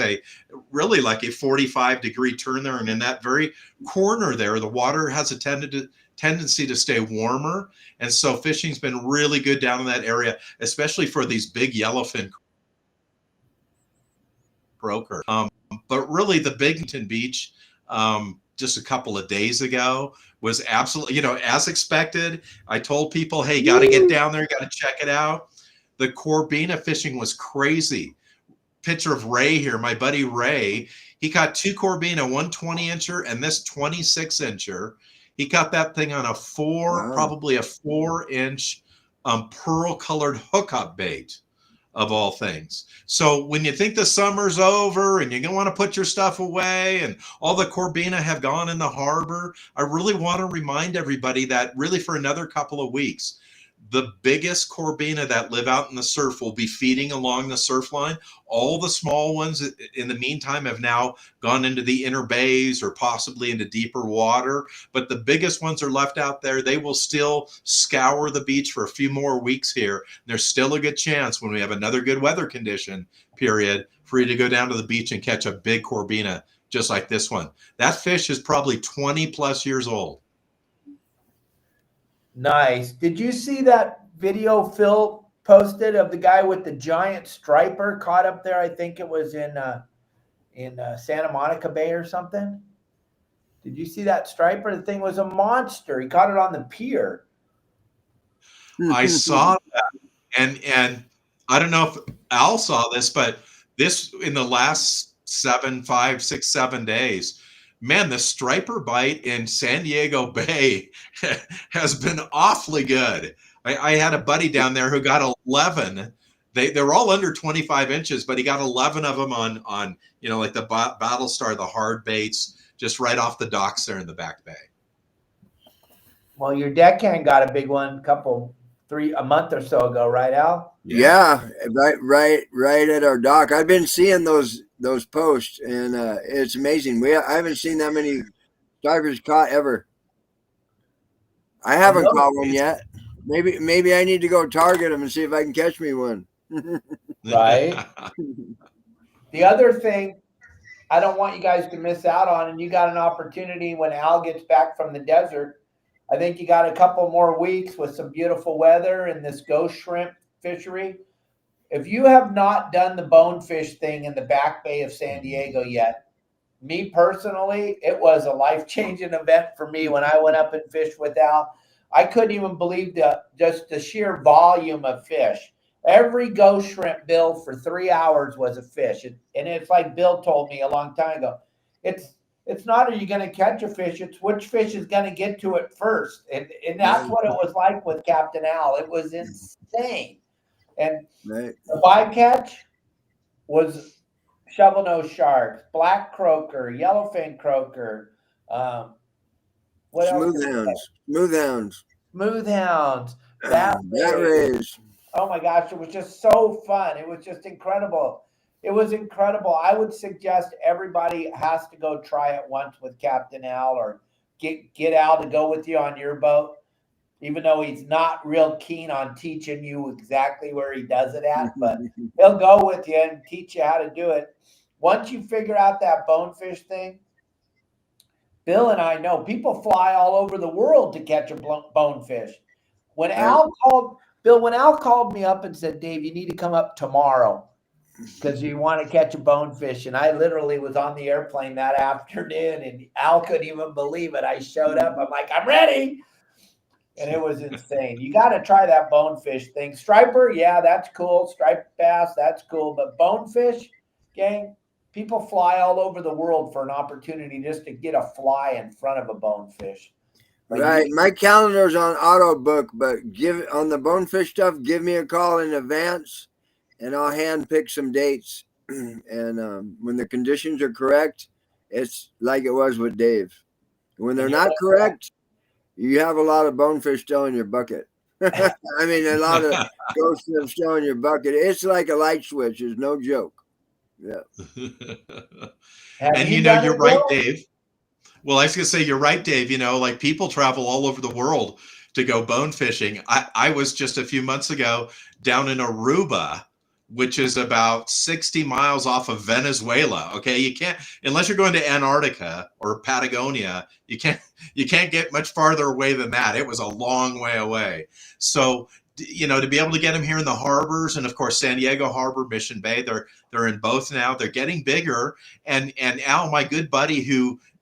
really like a 45-degree turn there. And in that very corner there, the water has a tendency to stay warmer. And so fishing's been really good down in that area, especially for these big yellowfin croaker. But really the Binghamton Beach, just a couple of days ago was absolutely, as expected. I told people, hey, got to get down there, got to check it out. The Corbina fishing was crazy. Picture of Ray here, my buddy Ray. He caught 2 Corbina, one 20-incher and this 26-incher. He caught that thing on probably a 4-inch pearl-colored hookup bait, of all things. So when you think the summer's over and you're going to want to put your stuff away and all the Corbina have gone in the harbor, I really want to remind everybody that really for another couple of weeks, the biggest Corbina that live out in the surf will be feeding along the surf line. All the small ones in the meantime have now gone into the inner bays or possibly into deeper water. But the biggest ones are left out there. They will still scour the beach for a few more weeks here. There's still a good chance when we have another good weather condition period for you to go down to the beach and catch a big Corbina just like this one. That fish is probably 20 plus years old. Nice. Did you see that video Phil posted of the guy with the giant striper caught up there? I think it was in Santa Monica Bay or something. Did you see that striper? The thing was a monster. He caught it on the pier. I saw that. And I don't know if Al saw this, but this in the last 5, 6, 7 days, man, the striper bite in San Diego Bay has been awfully good. I had a buddy down there who got 11. They're all under 25 inches, but he got 11 of them on like the Battlestar, the hard baits, just right off the docks there in the back bay. Well, your deckhand got a big one a month or so ago, right, Al? Yeah, right at our dock. I've been seeing those posts, and it's amazing. I haven't seen that many stripers caught ever. I haven't caught one yet. Maybe I need to go target them and see if I can catch me one. Right. The other thing I don't want you guys to miss out on, and you got an opportunity when Al gets back from the desert. I think you got a couple more weeks with some beautiful weather in this ghost shrimp fishery. If you have not done the bonefish thing in the back bay of San Diego yet, me personally, it was a life-changing event for me when I went up and fished with Al. I couldn't even believe just the sheer volume of fish. Every ghost shrimp, Bill, for 3 hours was a fish. And it's like Bill told me a long time ago. It's not are you going to catch a fish, it's which fish is going to get to it first. And that's what it was like with Captain Al. It was insane. And the bycatch was shovel-nosed sharks, black croaker, yellowfin croaker. Smooth hounds. Bat rays. Oh my gosh, it was just so fun. It was just incredible. It was incredible. I would suggest everybody has to go try it once with Captain Al, or get Al to go with you on your boat, even though he's not real keen on teaching you exactly where he does it at, but he'll go with you and teach you how to do it. Once you figure out that bonefish thing, Bill and I know people fly all over the world to catch a bonefish. When Al called me up and said, Dave, you need to come up tomorrow because you want to catch a bonefish. And I literally was on the airplane that afternoon, and Al couldn't even believe it. I showed up. I'm like, I'm ready. And it was insane. You got to try that bonefish thing. Striper, yeah, that's cool. Striped bass, that's cool. But bonefish, gang, people fly all over the world for an opportunity just to get a fly in front of a bonefish. Like, right. My calendar's on auto book, but on the bonefish stuff, give me a call in advance and I'll hand pick some dates. And when the conditions are correct, it's like it was with Dave. When they're not correct, you have a lot of bonefish still in your bucket. I mean, a lot of ghost shrimp still in your bucket. It's like a light switch. It's no joke. Yeah. And you're right, Dave. Well, I was going to say, you're right, Dave. Like people travel all over the world to go bone fishing. I was just a few months ago down in Aruba, which is about 60 miles off of Venezuela. Okay. You can't, unless you're going to Antarctica or Patagonia, you can't get much farther away than that. It was a long way away. So, to be able to get them here in the harbors, and of course, San Diego Harbor, Mission Bay, they're in both now. They're getting bigger. And Al, my good buddy,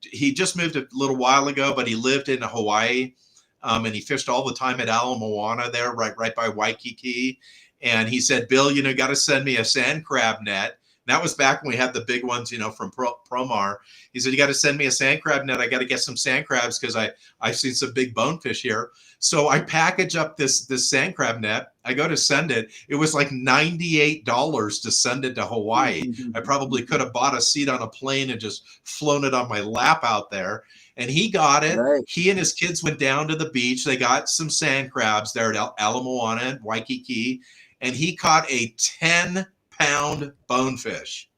he just moved a little while ago, but he lived in Hawaii, and he fished all the time at Ala Moana there, right by Waikiki. And he said, Bill, got to send me a sand crab net. And that was back when we had the big ones, from Promar. He said, you got to send me a sand crab net. I got to get some sand crabs because I've seen some big bonefish here. So I package up this sand crab net. I go to send it. It was like $98 to send it to Hawaii. I probably could have bought a seat on a plane and just flown it on my lap out there. And he got it. Right. He and his kids went down to the beach. They got some sand crabs there at Ala Moana and Waikiki. And he caught a 10-pound bonefish,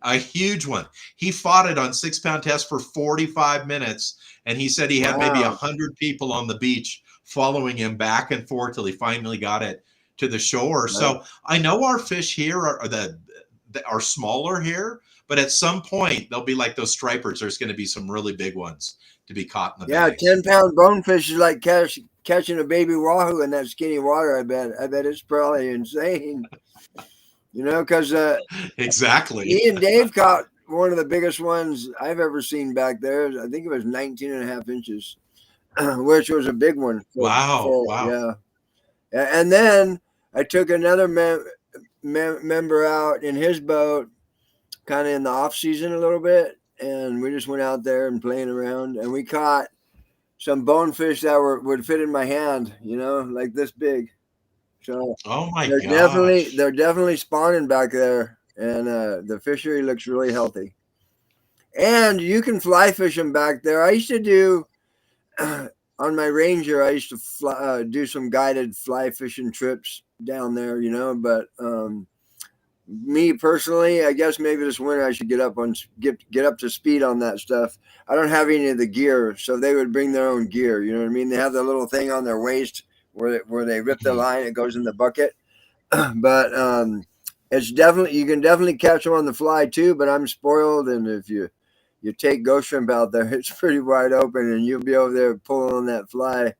a huge one. He fought it on 6-pound test for 45 minutes. And he said he had maybe 100 people on the beach following him back and forth till he finally got it to the shore. Right. So I know our fish here are smaller here, but at some point they'll be like those stripers. There's going to be some really big ones to be caught in the bay. 10-pound bonefish is like catching a baby wahoo in that skinny water. I bet it's probably insane. Because exactly. Me and Dave caught one of the biggest ones I've ever seen back there. I think it was 19 and a half inches, which was a big one. Wow. Yeah. And then I took another member out in his boat, kind of in the off season a little bit. And we just went out there and playing around, and we caught some bonefish that would fit in my hand, like this big. So oh my gosh. They're definitely spawning back there, and the fishery looks really healthy. And you can fly fish them back there. I used to do on my Ranger. I used to do some guided fly fishing trips down there, But me personally, I guess maybe this winter I should get up to speed on that stuff. I don't have any of the gear, so they would bring their own gear. You know what I mean? They have the little thing on their waist where they rip the line, it goes in the bucket. But it's you can definitely catch them on the fly too. But I'm spoiled, and if you take ghost shrimp out there, it's pretty wide open, and you'll be over there pulling on that fly.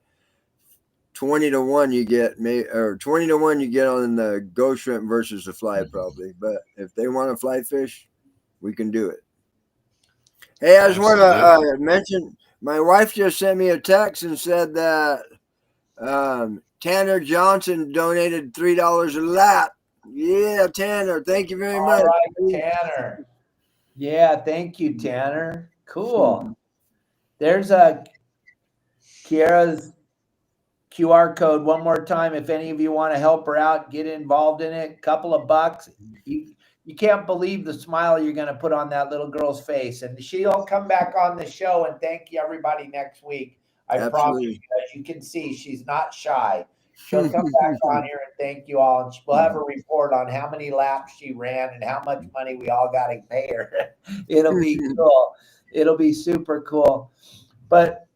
20 to 1 you get, or 20 to 1 you get on the ghost shrimp versus the fly probably. But if they want to fly fish, we can do it. Hey, I just want to mention, my wife just sent me a text and said that Tanner Johnson donated $3 a lap. Yeah, Tanner, thank you very much. All right, Tanner. Yeah, thank you, Tanner. Cool. There's Kiara's QR code one more time. If any of you want to help her out, get involved in it. Couple of bucks. You can't believe the smile you're going to put on that little girl's face. And she'll come back on the show and thank you everybody next week. I promise you. As you can see, she's not shy. She'll come back on here and thank you all. And we'll have a report on how many laps she ran and how much money we all got to pay her. It'll be cool. It'll be super cool. But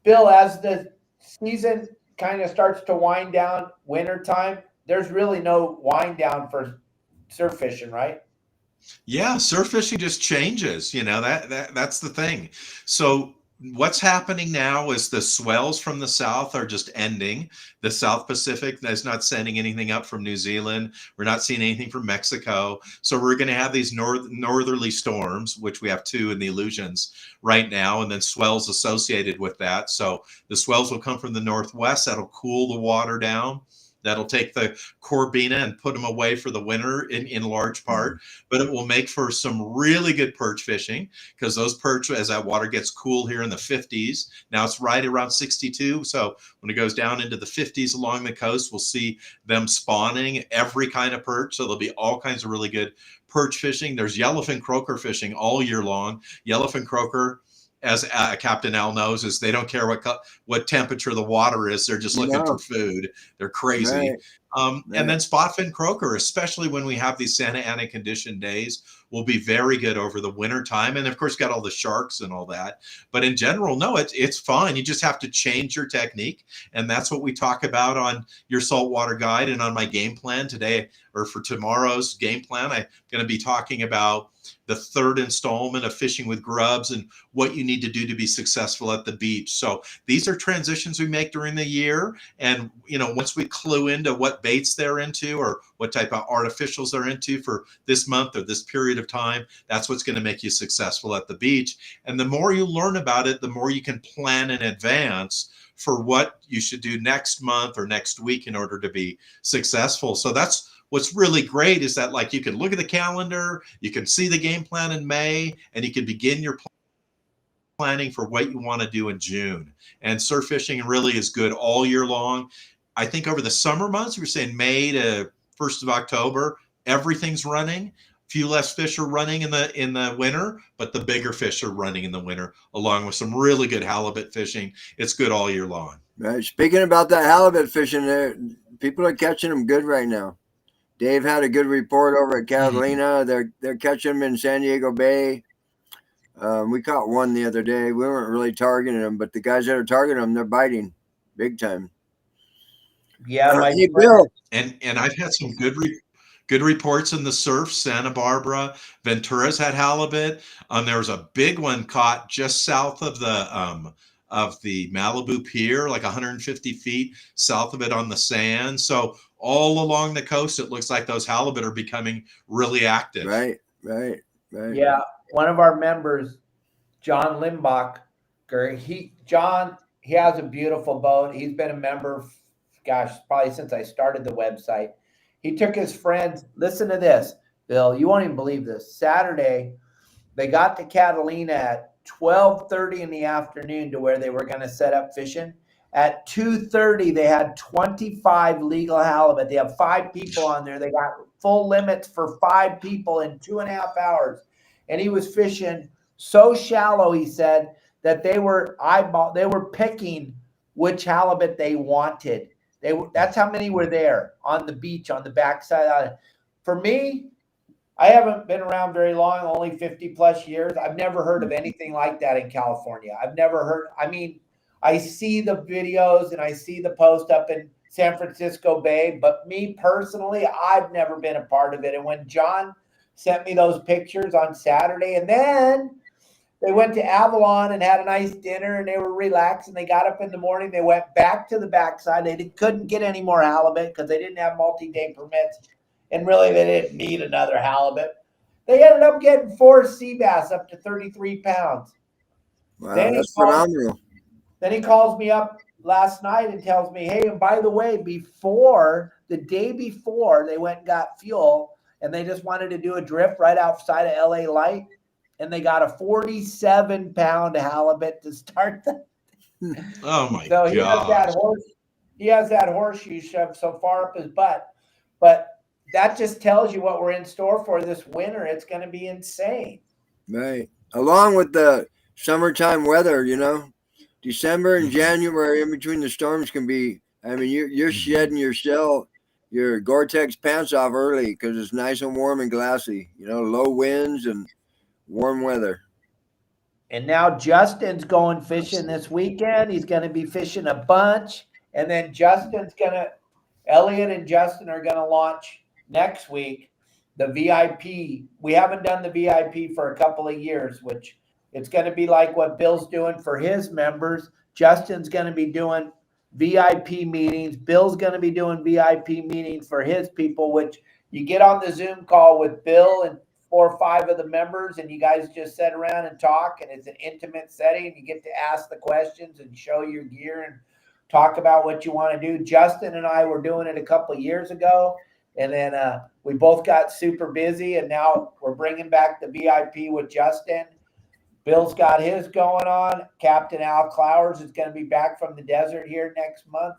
Bill, as the season kind of starts to wind down, wintertime, there's really no wind down for surf fishing, right? Yeah, surf fishing just changes, that's the thing. So what's happening now is the swells from the south are just ending. The South Pacific is not sending anything up from New Zealand. We're not seeing anything from Mexico. So we're going to have these northerly storms, which we have 2 in the Illusions right now, and then swells associated with that. So the swells will come from the northwest. That'll cool the water down. That'll take the Corbina and put them away for the winter in large part, but it will make for some really good perch fishing because those perch, as that water gets cool here in the 50s, now it's right around 62. So when it goes down into the 50s along the coast, we'll see them spawning every kind of perch. So there'll be all kinds of really good perch fishing. There's yellowfin croaker fishing all year long. Yellowfin croaker, as Captain Al knows, is they don't care what temperature the water is. They're just looking for food. They're crazy. Right. And then spotfin croaker, especially when we have these Santa Ana condition days, will be very good over the winter time. And of course, got all the sharks and all that. But in general, no, it's fine. You just have to change your technique. And that's what we talk about on your saltwater guide and on my game plan today, or for tomorrow's game plan. I'm going to be talking about the 3rd installment of Fishing with Grubs and what you need to do to be successful at the beach. So these are transitions we make during the year. And, once we clue into what baits they're into or what type of artificials they're into for this month or this period of time, that's what's going to make you successful at the beach. And the more you learn about it, the more you can plan in advance for what you should do next month or next week in order to be successful. So that's what's really great, is that you can look at the calendar, you can see the game plan in May, and you can begin your planning for what you want to do in June. And surf fishing really is good all year long. I think over the summer months, we're saying May to 1st of October, everything's running. Few less fish are running in the winter, but the bigger fish are running in the winter, along with some really good halibut fishing. It's good all year long. Right. Speaking about that halibut fishing, people are catching them good right now. Dave had a good report over at Catalina. They're catching them in San Diego Bay. We caught one the other day. We weren't really targeting them, but the guys that are targeting them, they're biting big time. Yeah, hey, Bill. And I've had some good reports in the surf. Santa Barbara, Ventura's had halibut. There was a big one caught just south of the Malibu Pier, like 150 feet south of it on the sand. So all along the coast, it looks like those halibut are becoming really active. Right. Yeah, one of our members, John Limbach, he has a beautiful boat. He's been a member, probably since I started the website. He took his friends. Listen to this, Bill. You won't even believe this. Saturday, they got to Catalina at 12:30 in the afternoon to where they were going to set up fishing. At 2:30, they had 25 legal halibut. They have 5 people on there. They got full limits for 5 people in 2.5 hours. And he was fishing so shallow, he said, that they were picking which halibut they wanted. That's how many were there on the beach, on the backside. For me, I haven't been around very long, only 50 plus years. I've never heard of anything like that in California. I've never heard. I mean, I see the videos and I see the post up in San Francisco Bay, but me personally, I've never been a part of it. And when John sent me those pictures on Saturday, and then they went to Avalon and had a nice dinner and they were relaxed, and they got up in the morning. They went back to the backside. They couldn't get any more halibut because they didn't have multi-day permits. And really, they didn't need another halibut. They ended up getting 4 sea bass up to 33 pounds. Wow, that's phenomenal. Then he calls me up last night and tells me, hey, and by the way, the day before, they went and got fuel, and they just wanted to do a drift right outside of LA Light, and they got a 47-pound halibut to start the. Oh my God! So he has that horseshoe shoved so far up his butt, but that just tells you what we're in store for this winter. It's going to be insane. Right. Along with the summertime weather, December and January in between the storms can be I mean, you're shedding your shell, your Gore-Tex pants off early because it's nice and warm and glassy. You know, low winds and warm weather. And now Justin's going fishing this weekend. He's going to be fishing a bunch. And then Elliot and Justin are going to launch next week the VIP. We haven't done the VIP for a couple of years, which it's going to be like what Bill's doing for his members. Justin's going to be doing VIP meetings. Bill's going to be doing VIP meetings for his people, which you get on the Zoom call with Bill and 4 or 5 of the members, and you guys just sit around and talk, and it's an intimate setting. You get to ask the questions and show your gear and talk about what you want to do. Justin and I were doing it a couple of years ago, and then we both got super busy, and now we're bringing back the VIP with Justin. Bill's got his going on. Captain Al Clowers is going to be back from the desert here next month.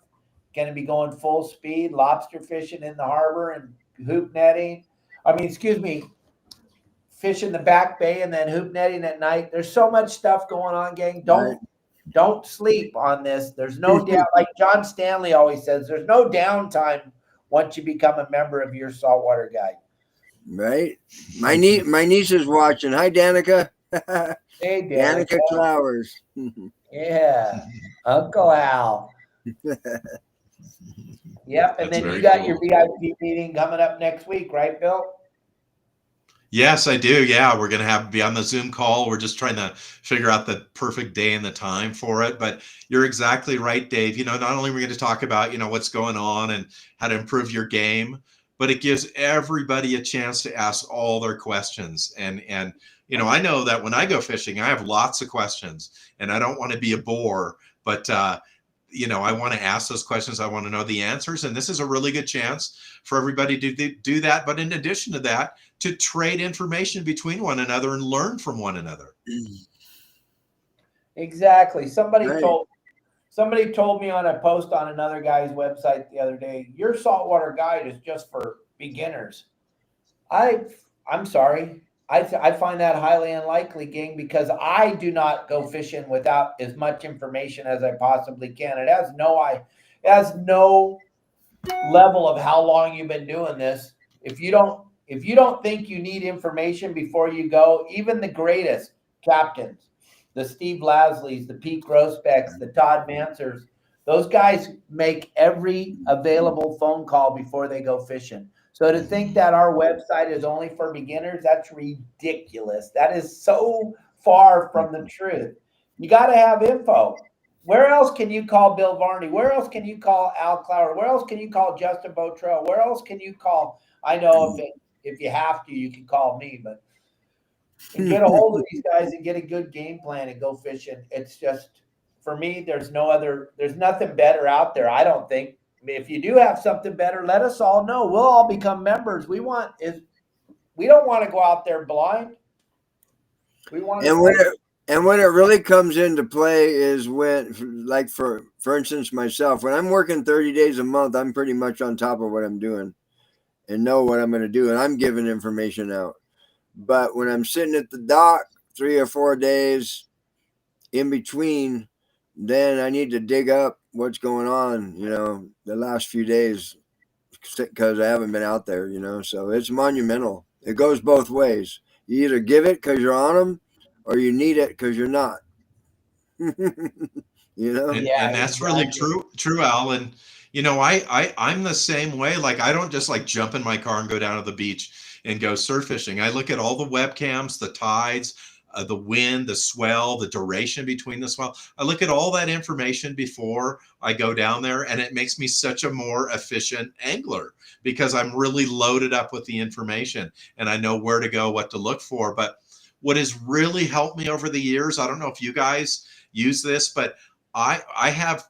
Going to be going full speed, lobster fishing in the harbor and hoop netting. Fishing the back bay and then hoop netting at night. There's so much stuff going on, gang. Don't sleep on this. There's no doubt. Like John Stanley always says, there's no downtime once you become a member of your saltwater guide. Right. My niece is watching. Hi, Danica. Hey, Danica Flowers. Yeah, Uncle Al. Yep, and That's then you very got cool. your VIP meeting coming up next week, right, Bill? Yes, I do. Yeah, we're going to be on the Zoom call. We're just trying to figure out the perfect day and the time for it. But you're exactly right, Dave. You know, not only are we going to talk about, you know, what's going on and how to improve your game, but it gives everybody a chance to ask all their questions. And you know, I know that when I go fishing, I have lots of questions, and I don't want to be a bore, but you know, I want to ask those questions. I want to know the answers. And this is a really good chance for everybody to do that. But in addition to that, to trade information between one another and learn from one another. Exactly. Somebody told me on a post on another guy's website the other day, your saltwater guide is just for beginners. I'm sorry. I find that highly unlikely, gang, because I do not go fishing without as much information as I possibly can. It has no level of how long you've been doing this. If you don't think you need information before you go, even the greatest captains, the Steve Lasleys, the Pete Grossbecks, the Todd Mansers, those guys make every available phone call before they go fishing. So to think that our website is only for beginners, that's ridiculous. That is so far from the truth. You got to have info. Where else can you call Bill Varney? Where else can you call Al Clower? Where else can you call Justin Botrell? Where else can you call? I know if you have to, you can call me, but get a hold of these guys and get a good game plan and go fishing. It's just, for me, there's nothing better out there, I don't think. If you do have something better, let us all know. We'll all become members. We don't want to go out there blind. We want and when it really comes into play is when, like for instance, myself, when I'm working 30 days a month, I'm pretty much on top of what I'm doing and know what I'm going to do. And I'm giving information out. But when I'm sitting at the dock 3 or 4 days in between, then I need to dig up what's going on, you know, the last few days, because I haven't been out there, you know. So it's monumental. It goes both ways. You either give it because you're on them, or you need it because you're not. You know. And that's really true, Al. And you know, I'm the same way. Like, I don't just like jump in my car and go down to the beach and go surf fishing. I look at all the webcams, the tides, the wind, the swell, the duration between the swell. I look at all that information before I go down there, and it makes me such a more efficient angler because I'm really loaded up with the information and I know where to go, what to look for. But what has really helped me over the years, I don't know if you guys use this, but I have,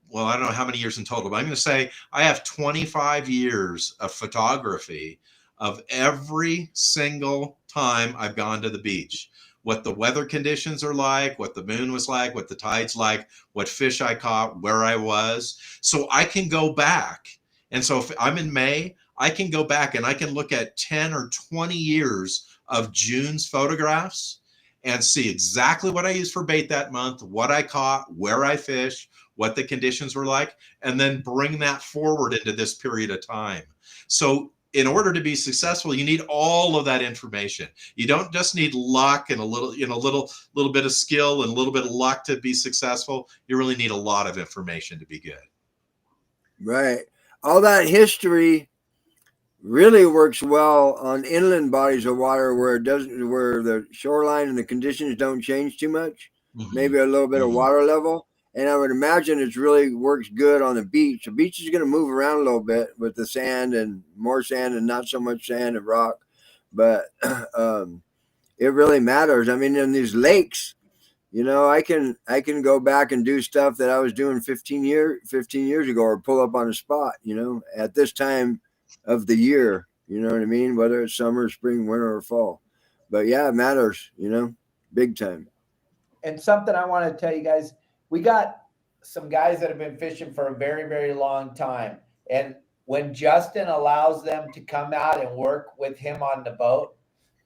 well, I don't know how many years in total, but I'm going to say I have 25 years of photography of every single time I've gone to the beach. What the weather conditions are like, what the moon was like, what the tide's like, what fish I caught, where I was. So I can go back. And so if I'm in May, I can go back and I can look at 10 or 20 years of June's photographs and see exactly what I used for bait that month, what I caught, where I fished, what the conditions were like, and then bring that forward into this period of time. So in order to be successful, you need all of that information. You don't just need luck and a little, little bit of skill and a little bit of luck to be successful. You really need a lot of information to be good. Right. All that history really works well on inland bodies of water where the shoreline and the conditions don't change too much. Maybe a little bit of water level. And I would imagine it really works good on the beach. The beach is going to move around a little bit with the sand and more sand and not so much sand and rock. But it really matters. I mean, in these lakes, I can go back and do stuff that I was doing 15 years ago, or pull up on a spot, at this time of the year, you know what I mean? Whether it's summer, spring, winter, or fall. But yeah, it matters, big time. And something I want to tell you guys, we got some guys that have been fishing for a very, very long time. And when Justin allows them to come out and work with him on the boat,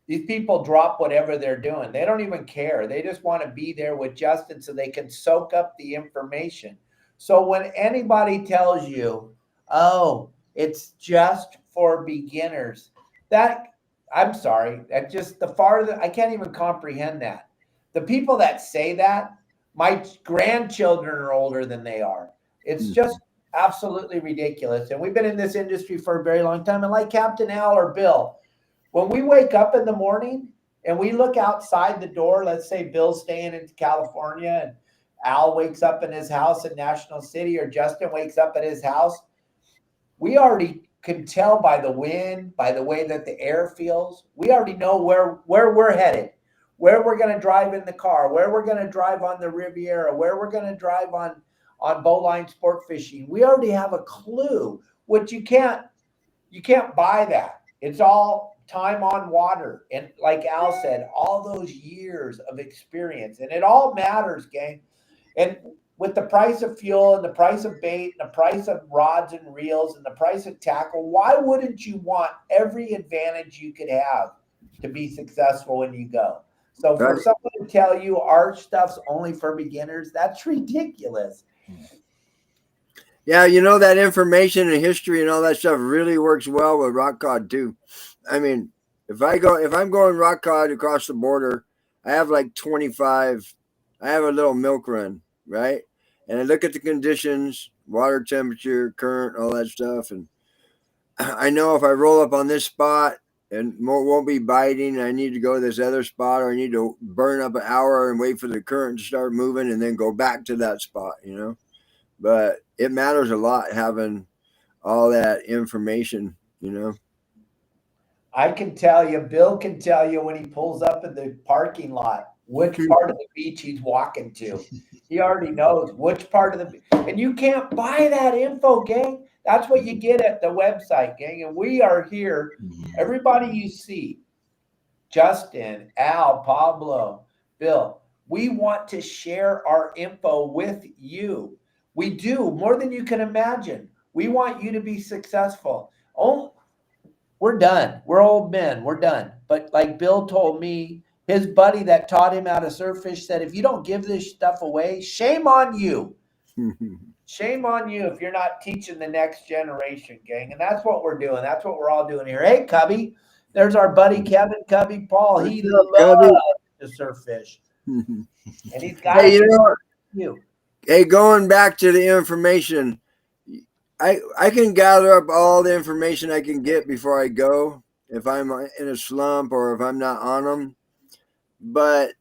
these people drop whatever they're doing. They don't even care. They just want to be there with Justin so they can soak up the information. So when anybody tells you, oh, it's just for beginners, I'm sorry, that just I can't even comprehend that. The people that say that, my grandchildren are older than they are. It's just absolutely ridiculous. And we've been in this industry for a very long time. And like Captain Al or Bill, when we wake up in the morning and we look outside the door, let's say Bill's staying in California and Al wakes up in his house in National City, or Justin wakes up at his house, we already can tell by the wind, by the way that the air feels. We already know where we're headed, where we're going to drive in the car, where we're going to drive on the Riviera, where we're going to drive on bowline sport fishing. We already have a clue, which you can't buy that. It's all time on water. And like Al said, all those years of experience, and it all matters, gang. And with the price of fuel and the price of bait and the price of rods and reels and the price of tackle, why wouldn't you want every advantage you could have to be successful when you go? So for someone to tell you our stuff's only for beginners, that's ridiculous. Yeah, that information and history and all that stuff really works well with rock cod too. I mean, if I'm going rock cod across the border, I have like 25. I have a little milk run, right? And I look at the conditions, water temperature, current, all that stuff, and I know if I roll up on this spot and won't be biting, I need to go to this other spot, or I need to burn up an hour and wait for the current to start moving and then go back to that spot, But it matters a lot having all that information, I can tell you, Bill can tell you when he pulls up in the parking lot, which part of the beach he's walking to. He already knows which part of the, and you can't buy that info, gang. That's what you get at the website, gang. And we are here. Everybody you see, Justin, Al, Pablo, Bill, we want to share our info with you. We do, more than you can imagine. We want you to be successful. Oh, we're done. We're old men. We're done. But like Bill told me, his buddy that taught him how to surf fish said, if you don't give this stuff away, shame on you. Shame on you if you're not teaching the next generation, gang. And that's what we're doing. That's what we're all doing here. Hey, Cubby, there's our buddy Kevin Cubby Paul. He loves to surf fish. And he's got you. Hey, going back to the information, I can gather up all the information I can get before I go, if I'm in a slump or if I'm not on them. But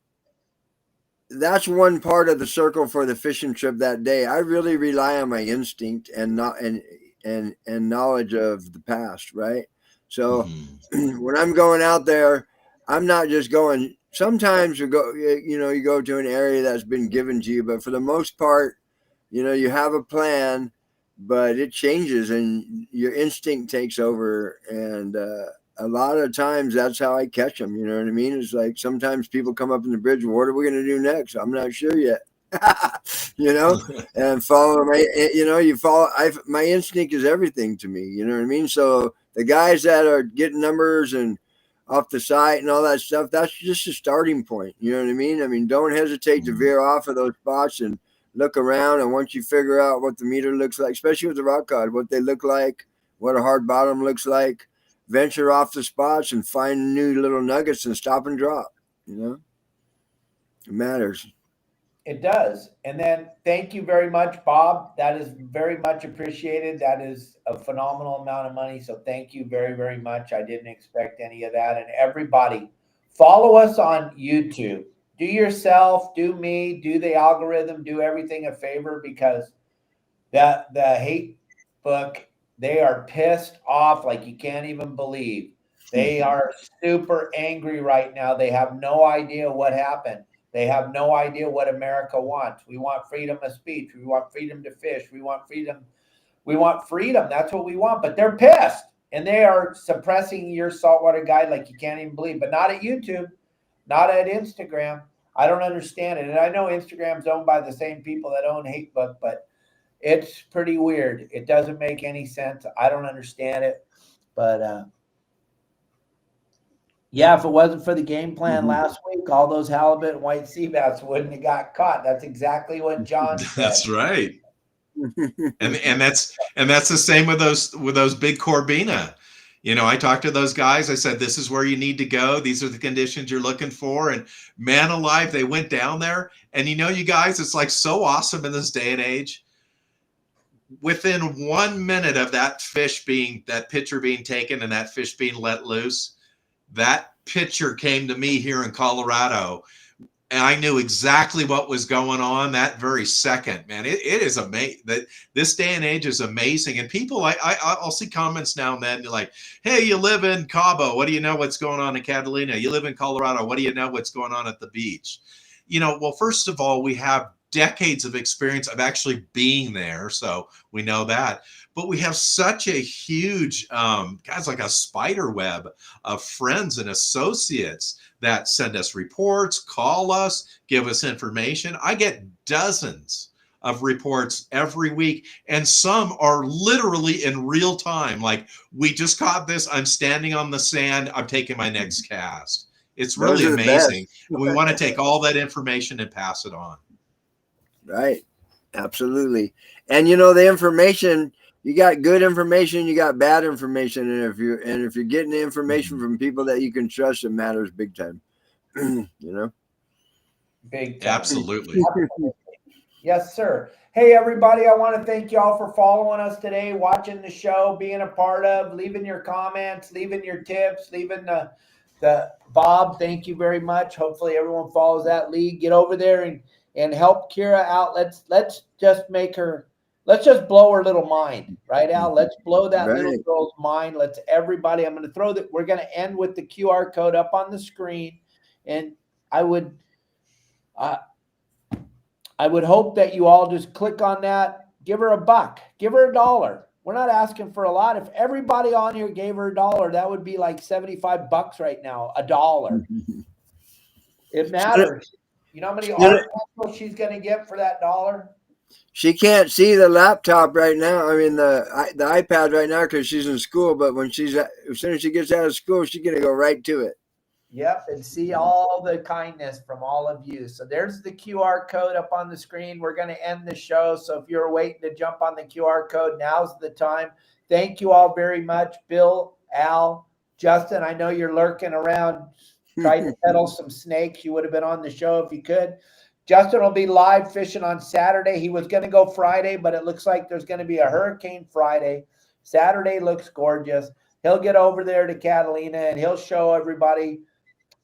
that's one part of the circle for the fishing trip that day. I really rely on my instinct and knowledge of the past, right? So when I'm going out there, I'm not just going. Sometimes you go to an area that's been given to you, but for the most part, you have a plan, but it changes and your instinct takes over. And a lot of times that's how I catch them. You know what I mean? It's like sometimes people come up in the bridge. What are we going to do next? I'm not sure yet. And follow my instinct is everything to me. You know what I mean? So the guys that are getting numbers and off the site and all that stuff, that's just a starting point. You know what I mean? I mean, don't hesitate to veer off of those spots and look around, and once you figure out what the meter looks like, especially with the rock cod, what they look like, what a hard bottom looks like, venture off the spots and find new little nuggets and stop and drop. It matters. It does. And then thank you very much, Bob. That is very much appreciated. That is a phenomenal amount of money. So thank you very, very much. I didn't expect any of that. And everybody, follow us on YouTube. Do yourself, do me, do the algorithm, do everything a favor, because the hate book, they are pissed off like you can't even believe. They are super angry right now. They have no idea what happened. They have no idea what America wants. We want freedom of speech. We want freedom to fish. We want freedom. We want freedom. That's what we want. But they're pissed, and they are suppressing your saltwater guide like you can't even believe. But not at YouTube, not at Instagram. I don't understand it. And I know Instagram's owned by the same people that own Hatebook, but it's pretty weird. It doesn't make any sense. I don't understand it. But yeah, if it wasn't for the game plan last week, all those halibut and white sea bass wouldn't have got caught. That's exactly what John said. That's right. and that's the same with those big Corbina. I talked to those guys. I said, this is where you need to go. These are the conditions you're looking for. And man alive, they went down there. And you guys, it's like so awesome in this day and age. Within 1 minute of that picture being taken and that fish being let loose, that picture came to me here in Colorado, and I knew exactly what was going on that very second. Man, it is amazing. That this day and age is amazing. And people, I'll see comments now and then like, hey, you live in Cabo, what do you know what's going on in Catalina? You live in Colorado, what do you know what's going on at the beach? Well, first of all, we have decades of experience of actually being there, so we know that. But we have such a huge, guys, like a spider web of friends and associates that send us reports, call us, give us information. I get dozens of reports every week, and some are literally in real time. Like, we just caught this, I'm standing on the sand, I'm taking my next cast. It's really amazing. And we want to take all that information and pass it on. Right. Absolutely. And the information, you got good information, you got bad information. And if you're getting the information from people that you can trust, it matters big time. Big time. Absolutely. Yes, sir. Hey, everybody, I want to thank y'all for following us today, watching the show, being a part of, leaving your comments, leaving your tips, leaving the Bob, thank you very much. Hopefully everyone follows that lead. Get over there and help Kira out. Let's just blow her little mind, right, Al? Let's blow that little girl's mind. Let's everybody. I'm going to throw that. We're going to end with the QR code up on the screen, and I would hope that you all just click on that. Give her $1. Give her $1. We're not asking for a lot. If everybody on here gave her $1, that would be like $75 right now. $1. It matters. You know how many articles she's going to get for that $1? She can't see the laptop right now. I mean, the iPad right now because she's in school. But as soon as she gets out of school, she's going to go right to it. Yep, and see all the kindness from all of you. So there's the QR code up on the screen. We're going to end the show. So if you're waiting to jump on the QR code, now's the time. Thank you all very much. Bill, Al, Justin, I know you're lurking around trying to peddle some snakes. You would have been on the show if you could. Justin will be live fishing on Saturday. He was going to go Friday, but it looks like there's going to be a hurricane Friday. Saturday looks gorgeous. He'll get over there to Catalina, and he'll show everybody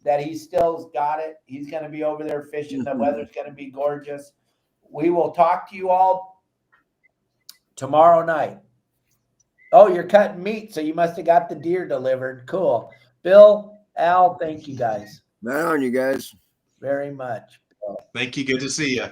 that he still's got it. He's going to be over there fishing. The weather's going to be gorgeous. We will talk to you all tomorrow night. Oh, you're cutting meat, so you must have got the deer delivered. Cool. Bill, Al, thank you guys. Right on, you guys. Very much. Thank you. Good to see you.